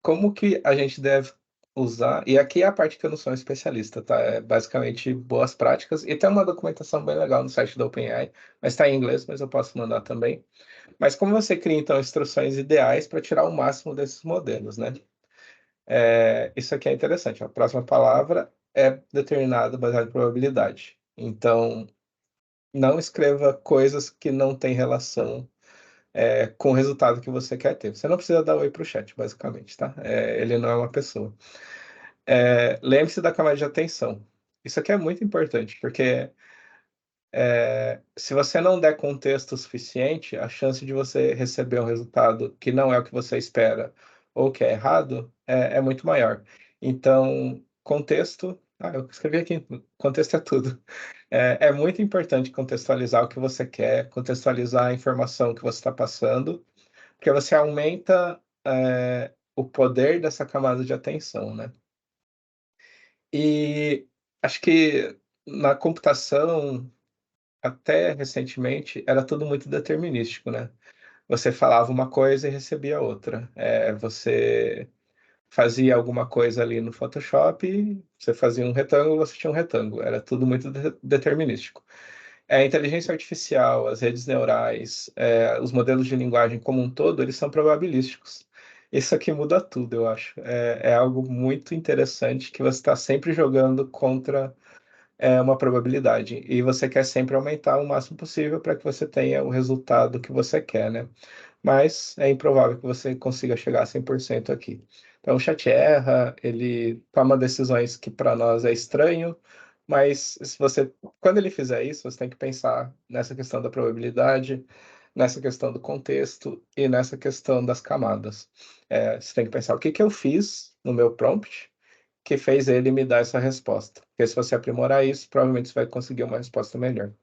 como que a gente deve usar? E aqui é a parte que eu não sou um especialista, tá? É basicamente boas práticas. E tem uma documentação bem legal no site da OpenAI, mas está em inglês, mas eu posso mandar também. Mas como você cria, então, instruções ideais para tirar o máximo desses modelos, né? Isso aqui é interessante. A próxima palavra é determinada baseada em probabilidade. Então, não escreva coisas que não têm relação com o resultado que você quer ter. Você não precisa dar oi para o chat, basicamente, tá? Ele não é uma pessoa. Lembre-se da camada de atenção. Isso aqui é muito importante, porque se você não der contexto suficiente, a chance de você receber um resultado que não é o que você espera ou que é errado é muito maior. Então, contexto. Eu escrevi aqui, contexto é tudo. É muito importante contextualizar o que você quer, contextualizar a informação que você está passando, porque você aumenta o poder dessa camada de atenção, né? E acho que na computação, até recentemente, era tudo muito determinístico, né? Você falava uma coisa e recebia outra. Você fazia alguma coisa ali no Photoshop, você fazia um retângulo, você tinha um retângulo. Era tudo muito determinístico. A inteligência artificial, as redes neurais, os modelos de linguagem como um todo, eles são probabilísticos. Isso aqui muda tudo, eu acho. É algo muito interessante que você está sempre jogando contra uma probabilidade. E você quer sempre aumentar o máximo possível para que você tenha o resultado que você quer, né? Mas é improvável que você consiga chegar a 100% aqui. Então, o chat erra, ele toma decisões que para nós é estranho, mas quando ele fizer isso, você tem que pensar nessa questão da probabilidade, nessa questão do contexto e nessa questão das camadas. Você tem que pensar o que que eu fiz no meu prompt que fez ele me dar essa resposta. Porque se você aprimorar isso, provavelmente você vai conseguir uma resposta melhor.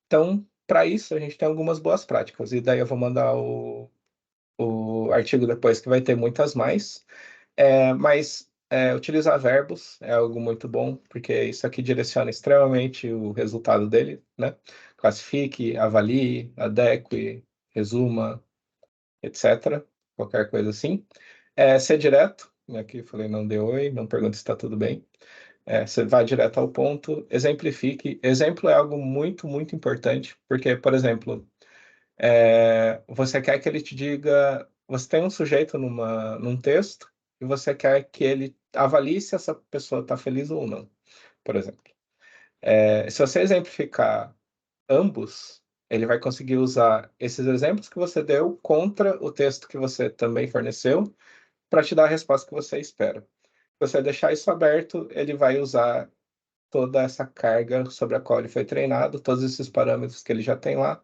Então, para isso, a gente tem algumas boas práticas. E daí eu vou mandar o artigo depois, que vai ter muitas mais. Mas utilizar verbos é algo muito bom, porque isso aqui direciona extremamente o resultado dele, né? Classifique, avalie, adeque, resuma, etc. Qualquer coisa assim. Ser direto, aqui eu falei não dê oi, não pergunte se está tudo bem. Você vai direto ao ponto, exemplifique. Exemplo é algo muito, muito importante, porque, por exemplo, você quer que ele te diga, você tem um sujeito num texto e você quer que ele avalie se essa pessoa está feliz ou não, por exemplo. Se você exemplificar ambos, ele vai conseguir usar esses exemplos que você deu contra o texto que você também forneceu para te dar a resposta que você espera. Se você deixar isso aberto, ele vai usar toda essa carga sobre a qual ele foi treinado, todos esses parâmetros que ele já tem lá,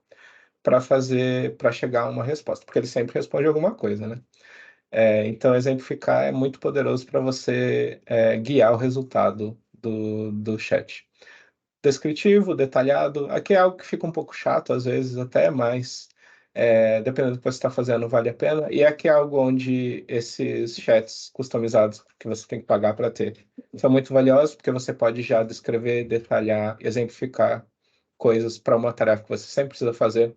para chegar a uma resposta, porque ele sempre responde alguma coisa, né? Então, exemplificar é muito poderoso para você guiar o resultado do chat. Descritivo, detalhado, aqui é algo que fica um pouco chato, às vezes até mais, dependendo do que você está fazendo, vale a pena. E aqui é algo onde esses chats customizados que você tem que pagar para ter são muito valiosos, porque você pode já descrever, detalhar, exemplificar coisas para uma tarefa que você sempre precisa fazer.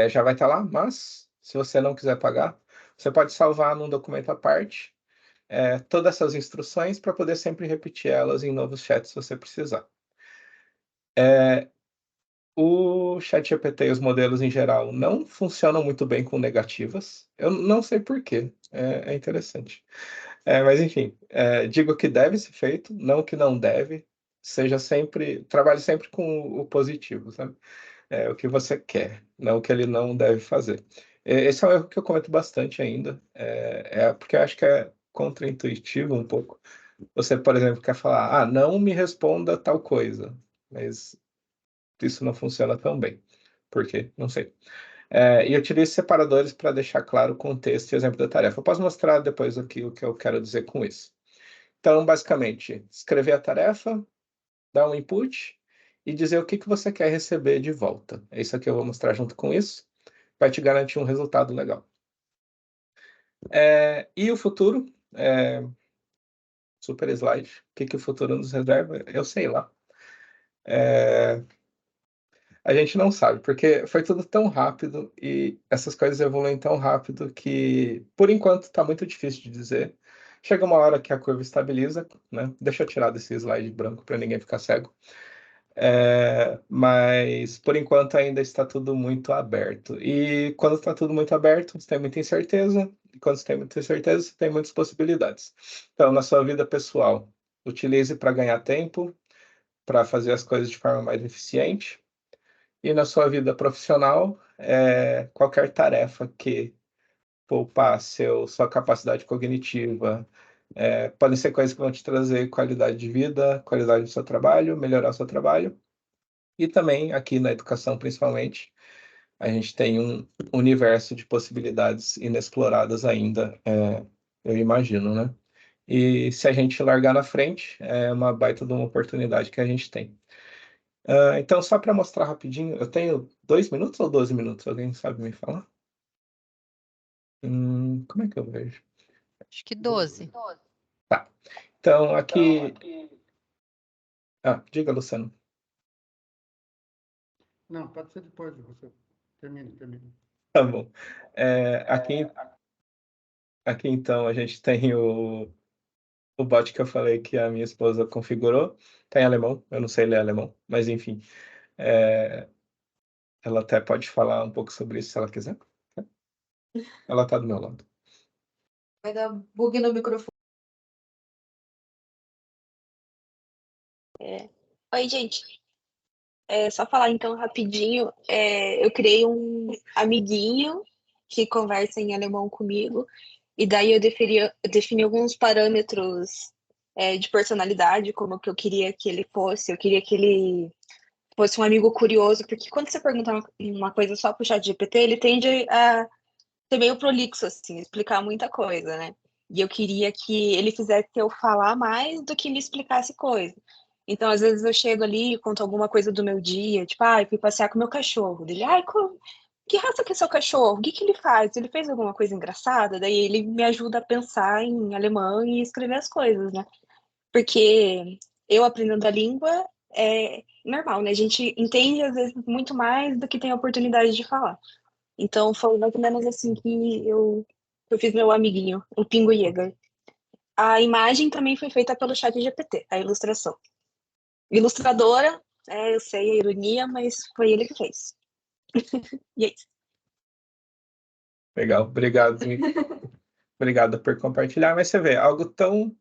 Já vai estar lá, mas se você não quiser pagar, você pode salvar num documento à parte todas essas instruções para poder sempre repetir elas em novos chats se você precisar. O ChatGPT e os modelos em geral não funcionam muito bem com negativas. Eu não sei por quê. É interessante. Mas enfim, digo que deve ser feito, não que não deve. Trabalhe sempre com o positivo, sabe? O que você quer, não o que ele não deve fazer. Esse é um erro que eu cometo bastante ainda, porque eu acho que é contraintuitivo um pouco. Você, por exemplo, quer falar, não me responda tal coisa, mas isso não funciona tão bem. Por quê? Não sei. E eu utilizo separadores para deixar claro o contexto e exemplo da tarefa. Eu posso mostrar depois aqui o que eu quero dizer com isso. Então, basicamente, escrever a tarefa, dar um input e dizer o que você quer receber de volta. É isso aqui eu vou mostrar junto com isso. Vai te garantir um resultado legal. E o futuro? Super slide. O que o futuro nos reserva? Eu sei lá. A gente não sabe, porque foi tudo tão rápido e essas coisas evoluem tão rápido que, por enquanto, está muito difícil de dizer. Chega uma hora que a curva estabiliza, né? Deixa eu tirar desse slide branco para ninguém ficar cego. Mas, por enquanto, ainda está tudo muito aberto. E quando está tudo muito aberto, você tem muita incerteza. E quando você tem muita incerteza, você tem muitas possibilidades. Então, na sua vida pessoal, utilize para ganhar tempo, para fazer as coisas de forma mais eficiente. E na sua vida profissional, qualquer tarefa que poupar sua capacidade cognitiva, podem ser coisas que vão te trazer qualidade de vida, qualidade do seu trabalho, melhorar o seu trabalho. E também aqui na educação, principalmente, a gente tem um universo de possibilidades inexploradas ainda, eu imagino, né? E se a gente largar na frente, é uma baita de uma oportunidade que a gente tem. Então, só para mostrar rapidinho, eu tenho 2 minutos ou 12 minutos? Alguém sabe me falar? Como é que eu vejo? Acho que 12. Tá. Então, aqui. Diga, Luciano. Não, pode ser depois, você termina. Tá bom. Aqui, então, a gente tem o bot que eu falei que a minha esposa configurou. Tá em alemão, eu não sei ler alemão, mas enfim. Ela até pode falar um pouco sobre isso se ela quiser. Ela tá do meu lado. Vai dar bug no microfone. Oi, gente. Só falar então rapidinho. Eu criei um amiguinho que conversa em alemão comigo, e daí eu defini alguns parâmetros de personalidade, como que eu queria que ele fosse. Eu queria que ele fosse um amigo curioso, porque quando você pergunta uma coisa só pro ChatGPT, ele tende a ser meio prolixo, assim, explicar muita coisa, né? E eu queria que ele fizesse eu falar mais do que me explicasse coisa. Então, às vezes eu chego ali e conto alguma coisa do meu dia, tipo, eu fui passear com meu cachorro. Ele, que raça que é seu cachorro? O que que ele faz? Ele fez alguma coisa engraçada? Daí ele me ajuda a pensar em alemão e escrever as coisas, né? Porque eu aprendendo a língua é normal, né? A gente entende às vezes muito mais do que tem a oportunidade de falar. Então foi mais ou menos assim que eu fiz meu amiguinho, o Pingo Jäger. A imagem também foi feita pelo ChatGPT, a ilustração. Ilustradora, eu sei a ironia, mas foi ele que fez. E é isso. Legal, obrigado. Obrigado por compartilhar. Mas você vê, algo tão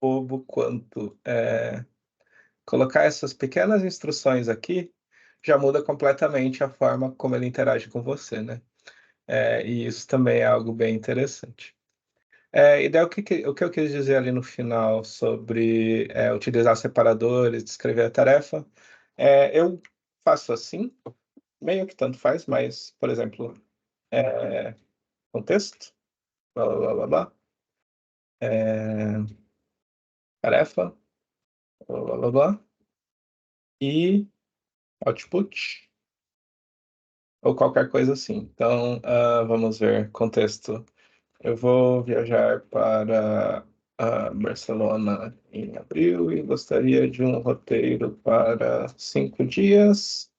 bobo quanto colocar essas pequenas instruções aqui já muda completamente a forma como ele interage com você, né? E isso também é algo bem interessante. E daí o que eu quis dizer ali no final sobre utilizar separadores, descrever a tarefa, eu faço assim, meio que tanto faz, mas, por exemplo, contexto, blá, blá, blá, blá, blá, tarefa, blá, blá, blá, blá, e output, ou qualquer coisa assim. Então, vamos ver, contexto. Eu vou viajar para Barcelona em abril e gostaria de um roteiro para 5 dias,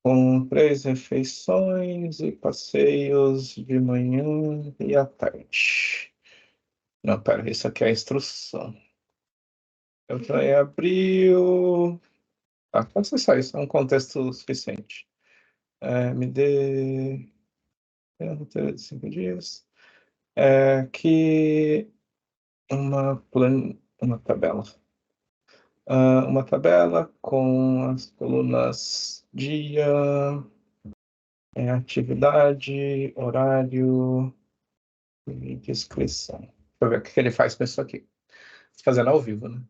com 3 refeições e passeios de manhã e à tarde. Não, pera, isso aqui é a instrução. Eu estou em abril. Pode ser só isso, é um contexto suficiente. Me dê um roteiro de 5 dias. Que uma tabela. Uma tabela com as colunas dia, atividade, horário e descrição. Deixa eu ver o que ele faz com isso aqui. Fazendo ao vivo, né?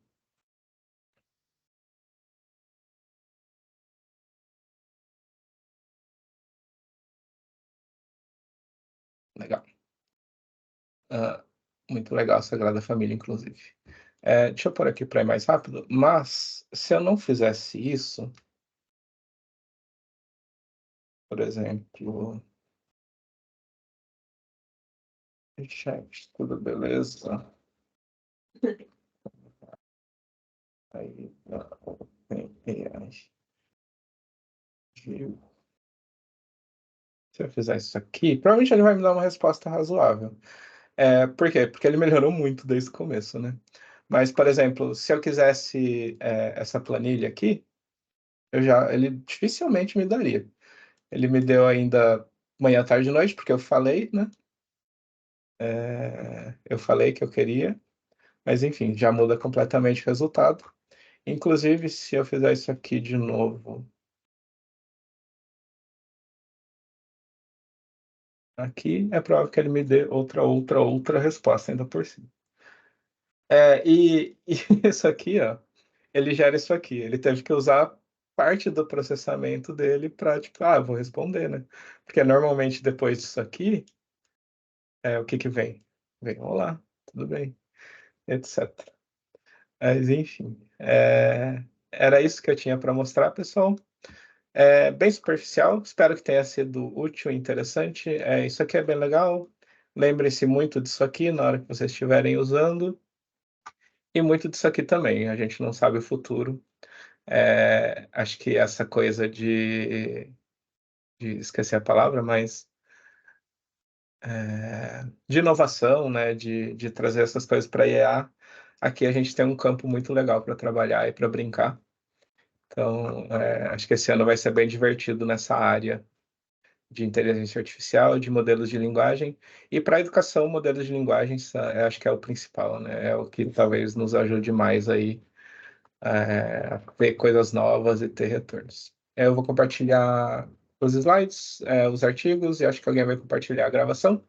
Legal. Muito legal a Sagrada Família, inclusive. Deixa eu pôr aqui para ir mais rápido. Mas, se eu não fizesse isso, por exemplo, chat, tudo beleza? Aí, AI. Viu? Se eu fizer isso aqui, provavelmente ele vai me dar uma resposta razoável. Por quê? Porque ele melhorou muito desde o começo, né? Mas, por exemplo, se eu quisesse essa planilha aqui, ele dificilmente me daria. Ele me deu ainda manhã, tarde e noite, porque eu falei, né? Eu falei que eu queria, mas enfim, já muda completamente o resultado. Inclusive, se eu fizer isso aqui de novo, aqui é provável que ele me dê outra resposta ainda por cima. E isso aqui, ó, ele gera isso aqui. Ele teve que usar parte do processamento dele para, tipo, vou responder, né? Porque normalmente depois disso aqui, o que que vem? Vem, olá, tudo bem, etc. Mas, enfim, era isso que eu tinha para mostrar, pessoal. Bem superficial, espero que tenha sido útil e interessante. Isso aqui é bem legal. Lembrem-se muito disso aqui na hora que vocês estiverem usando. E muito disso aqui também, a gente não sabe o futuro. Acho que essa coisa de esquecer a palavra, mas de inovação, né, de trazer essas coisas para a IA, aqui a gente tem um campo muito legal para trabalhar e para brincar. Então, acho que esse ano vai ser bem divertido nessa área de inteligência artificial, de modelos de linguagem. E para a educação, modelos de linguagem, acho que é o principal, né? É o que talvez nos ajude mais aí ver coisas novas e ter retornos. Eu vou compartilhar os slides, os artigos, e acho que alguém vai compartilhar a gravação.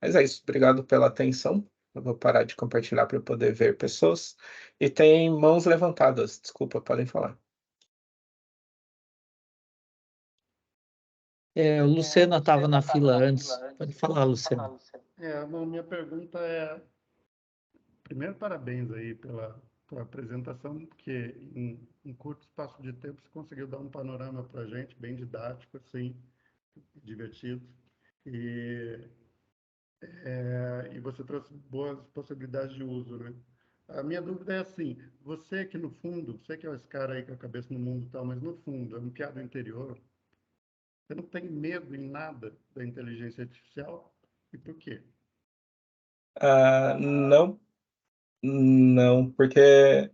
Mas é isso, obrigado pela atenção. Eu vou parar de compartilhar para eu poder ver pessoas. E tem mãos levantadas, desculpa, podem falar. O Lucena estava na fila antes. Pode falar, Lucena. Minha pergunta é, primeiro, parabéns aí pela apresentação, porque em curto espaço de tempo você conseguiu dar um panorama para a gente, bem didático, assim, divertido. E você trouxe boas possibilidades de uso, né? A minha dúvida é assim, você que no fundo, você que é esse cara aí com a cabeça no mundo e tal, mas no fundo é um piada interior, você não tem medo em nada da inteligência artificial? E por quê? Não, não, porque,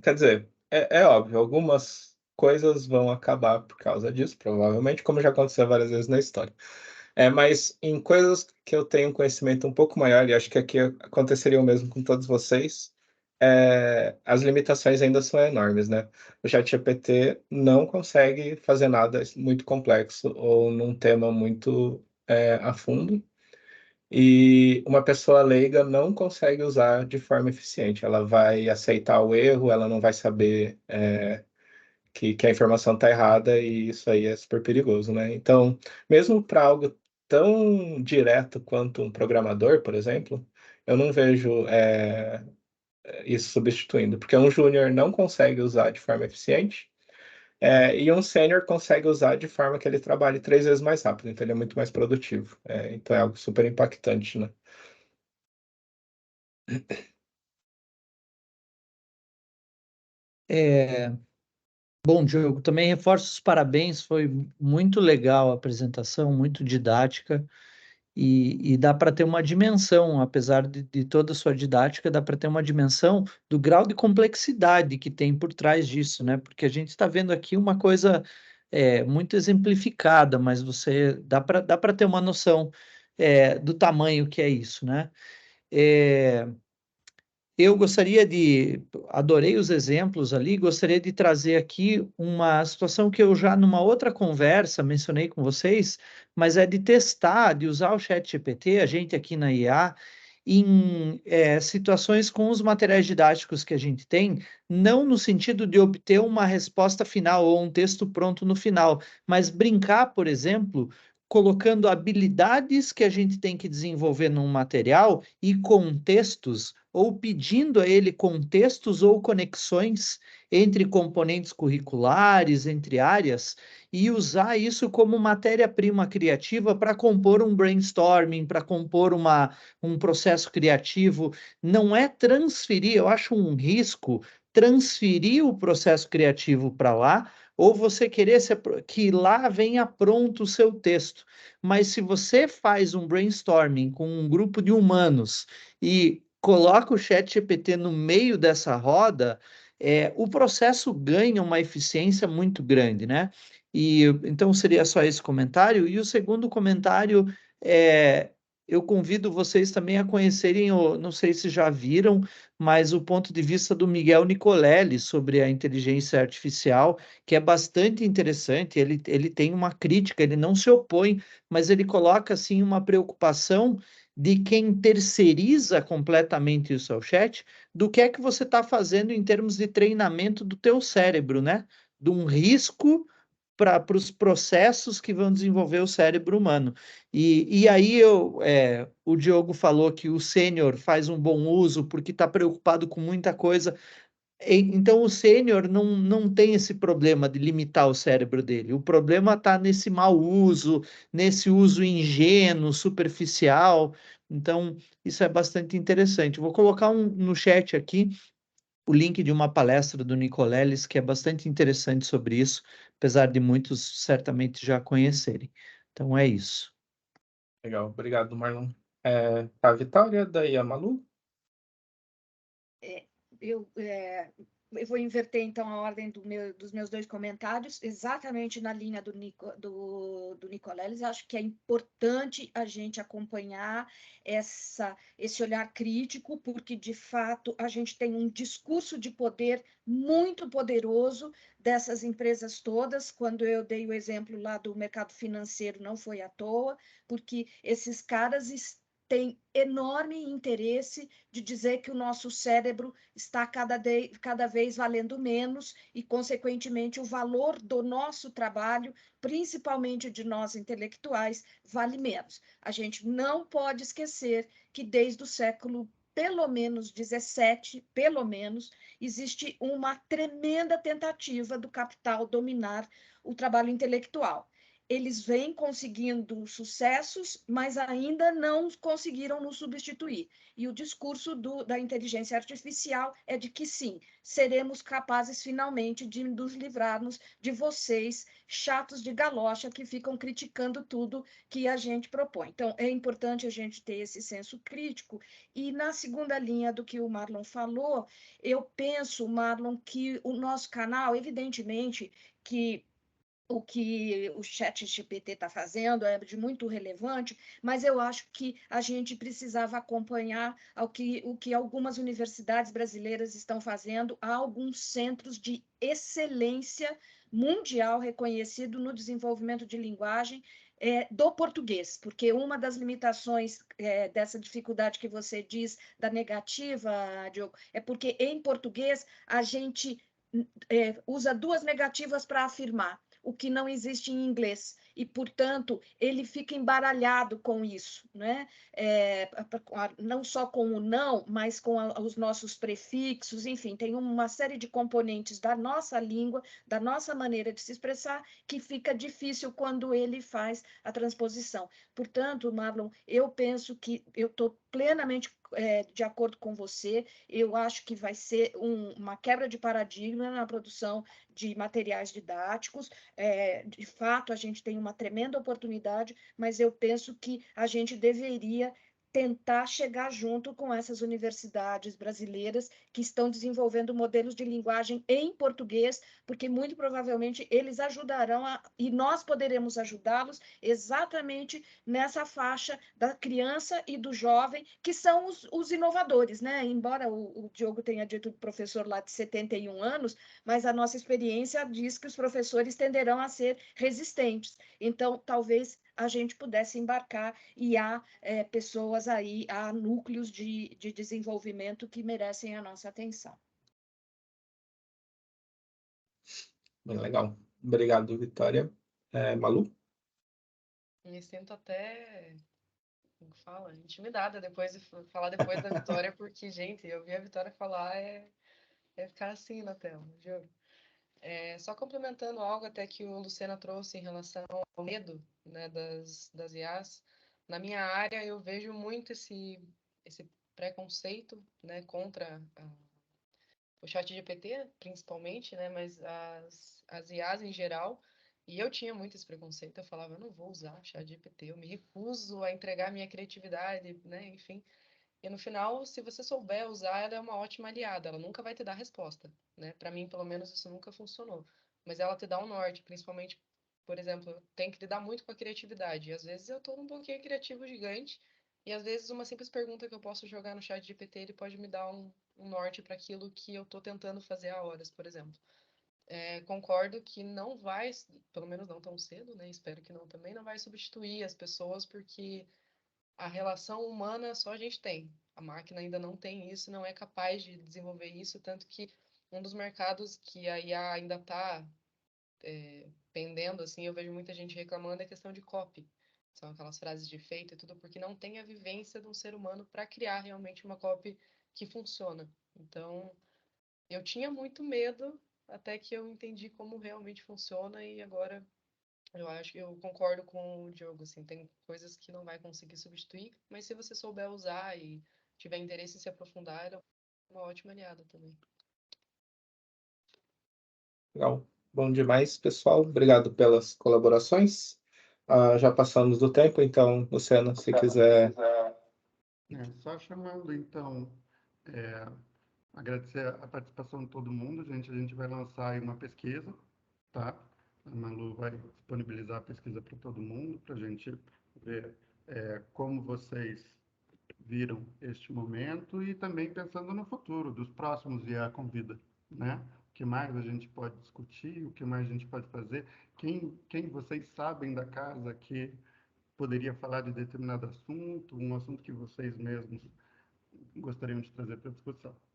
quer dizer, é óbvio, algumas coisas vão acabar por causa disso, provavelmente, como já aconteceu várias vezes na história. Mas em coisas que eu tenho um conhecimento um pouco maior, e acho que aqui aconteceria o mesmo com todos vocês, as limitações ainda são enormes, né? O ChatGPT não consegue fazer nada muito complexo ou num tema muito a fundo, e uma pessoa leiga não consegue usar de forma eficiente. Ela vai aceitar o erro, ela não vai saber que a informação está errada, e isso aí é super perigoso, né? Então, mesmo para algo tão direto quanto um programador, por exemplo, eu não vejo isso substituindo, porque um júnior não consegue usar de forma eficiente, e um sênior consegue usar de forma que ele trabalhe 3 vezes mais rápido, então ele é muito mais produtivo. Então é algo super impactante, né? Bom, Diogo, também reforço os parabéns, foi muito legal a apresentação, muito didática, e dá para ter uma dimensão, apesar de toda a sua didática, dá para ter uma dimensão do grau de complexidade que tem por trás disso, né? Porque a gente está vendo aqui uma coisa muito exemplificada, mas dá para ter uma noção do tamanho que é isso, né? É, Eu adorei os exemplos ali, gostaria de trazer aqui uma situação que eu já numa outra conversa mencionei com vocês, mas é de testar, de usar o ChatGPT, a gente aqui na IA, em situações com os materiais didáticos que a gente tem, não no sentido de obter uma resposta final ou um texto pronto no final, mas brincar, por exemplo, colocando habilidades que a gente tem que desenvolver num material e contextos, ou pedindo a ele contextos ou conexões entre componentes curriculares, entre áreas, e usar isso como matéria-prima criativa para compor um brainstorming, para compor um processo criativo. Não é transferir, eu acho um risco transferir o processo criativo para lá, ou você querer que lá venha pronto o seu texto. Mas se você faz um brainstorming com um grupo de humanos e coloca o ChatGPT no meio dessa roda, o processo ganha uma eficiência muito grande, né? E então seria só esse comentário. E o segundo comentário é, eu convido vocês também a conhecerem, não sei se já viram, mas o ponto de vista do Miguel Nicolelli sobre a inteligência artificial, que é bastante interessante. Ele tem uma crítica, ele não se opõe, mas ele coloca assim uma preocupação de quem terceiriza completamente isso ao chat, do que é que você está fazendo em termos de treinamento do teu cérebro, né? De um risco para os processos que vão desenvolver o cérebro humano. E aí o Diogo falou que o sênior faz um bom uso porque está preocupado com muita coisa. Então, o sênior não tem esse problema de limitar o cérebro dele. O problema está nesse mau uso, nesse uso ingênuo, superficial. Então, isso é bastante interessante. Vou colocar no chat aqui o link de uma palestra do Nicoleles, que é bastante interessante sobre isso, apesar de muitos certamente já conhecerem. Então, é isso. Legal, obrigado, Marlon. A Vitória, daí a Malu. Eu vou inverter, então, a ordem dos meus dois comentários, exatamente na linha do Nicoleles. Acho que é importante a gente acompanhar esse olhar crítico, porque, de fato, a gente tem um discurso de poder muito poderoso dessas empresas todas. Quando eu dei o exemplo lá do mercado financeiro, não foi à toa, porque esses caras têm enorme interesse de dizer que o nosso cérebro está cada vez valendo menos e, consequentemente, o valor do nosso trabalho, principalmente de nós intelectuais, vale menos. A gente não pode esquecer que desde o século pelo menos 17, pelo menos, existe uma tremenda tentativa do capital dominar o trabalho intelectual. eles vêm conseguindo sucessos, mas ainda não conseguiram nos substituir. E o discurso da inteligência artificial é de que sim, seremos capazes finalmente de nos livrarmos de vocês, chatos de galocha, que ficam criticando tudo que a gente propõe. Então, é importante a gente ter esse senso crítico. E na segunda linha do que o Marlon falou, eu penso, Marlon, que o nosso canal, evidentemente, que o que o ChatGPT está fazendo é de muito relevante, mas eu acho que a gente precisava acompanhar o que algumas universidades brasileiras estão fazendo. Há alguns centros de excelência mundial reconhecido no desenvolvimento de linguagem do português, porque uma das limitações dessa dificuldade que você diz da negativa, Diogo, é porque em português a gente usa duas negativas para afirmar, o que não existe em inglês, e, portanto, ele fica embaralhado com isso, né? Não só com o não, mas com os nossos prefixos, enfim, tem uma série de componentes da nossa língua, da nossa maneira de se expressar, que fica difícil quando ele faz a transposição. Portanto, Marlon, eu penso que eu estou plenamente de acordo com você, eu acho que vai ser uma quebra de paradigma na produção de materiais didáticos. De fato, a gente tem uma tremenda oportunidade, mas eu penso que a gente deveria tentar chegar junto com essas universidades brasileiras que estão desenvolvendo modelos de linguagem em português, porque muito provavelmente eles ajudarão e nós poderemos ajudá-los exatamente nessa faixa da criança e do jovem, que são os inovadores, né? Embora o Diogo tenha dito professor lá de 71 anos, mas a nossa experiência diz que os professores tenderão a ser resistentes. Então, talvez a gente pudesse embarcar e há pessoas aí, há núcleos de desenvolvimento que merecem a nossa atenção. Bem legal. Obrigado, Vitória. Malu? Me sinto até, como fala, intimidada depois de falar depois da Vitória, porque, gente, eu vi a Vitória falar é ficar assim na tela, juro. Só complementando algo até que o Lucena trouxe em relação ao medo, né, das IAs, na minha área eu vejo muito esse preconceito, né, contra o ChatGPT, principalmente, né, mas as IAs em geral, e eu tinha muito esse preconceito, eu falava, eu não vou usar ChatGPT, eu me recuso a entregar minha criatividade, né, enfim. E no final, se você souber usar, ela é uma ótima aliada. Ela nunca vai te dar resposta, né? Para mim, pelo menos, isso nunca funcionou. Mas ela te dá um norte, principalmente, por exemplo, eu tenho que lidar muito com a criatividade. E às vezes eu tô num bloqueio criativo gigante, e às vezes uma simples pergunta que eu posso jogar no chat GPT, ele pode me dar um norte para aquilo que eu tô tentando fazer há horas, por exemplo. Concordo que não vai, pelo menos não tão cedo, né? Espero que não também, não vai substituir as pessoas, porque a relação humana só a gente tem. A máquina ainda não tem isso, não é capaz de desenvolver isso, tanto que um dos mercados que a IA ainda está pendendo, assim, eu vejo muita gente reclamando, é a questão de copy. São aquelas frases de efeito e tudo, porque não tem a vivência de um ser humano para criar realmente uma copy que funciona. Então, eu tinha muito medo até que eu entendi como realmente funciona e agora eu acho que eu concordo com o Diogo, assim, tem coisas que não vai conseguir substituir, mas se você souber usar e tiver interesse em se aprofundar, ela é uma ótima aliada também. Legal. Bom demais, pessoal. Obrigado pelas colaborações. Já passamos do tempo, então, Luciano, se quiser. Só chamando, então, agradecer a participação de todo mundo, gente. A gente vai lançar aí uma pesquisa, tá? A Malu vai disponibilizar a pesquisa para todo mundo, para a gente ver como vocês viram este momento e também pensando no futuro, dos próximos IA com vida, né? O que mais a gente pode discutir, o que mais a gente pode fazer, quem vocês sabem da casa que poderia falar de determinado assunto, um assunto que vocês mesmos gostariam de trazer para discussão.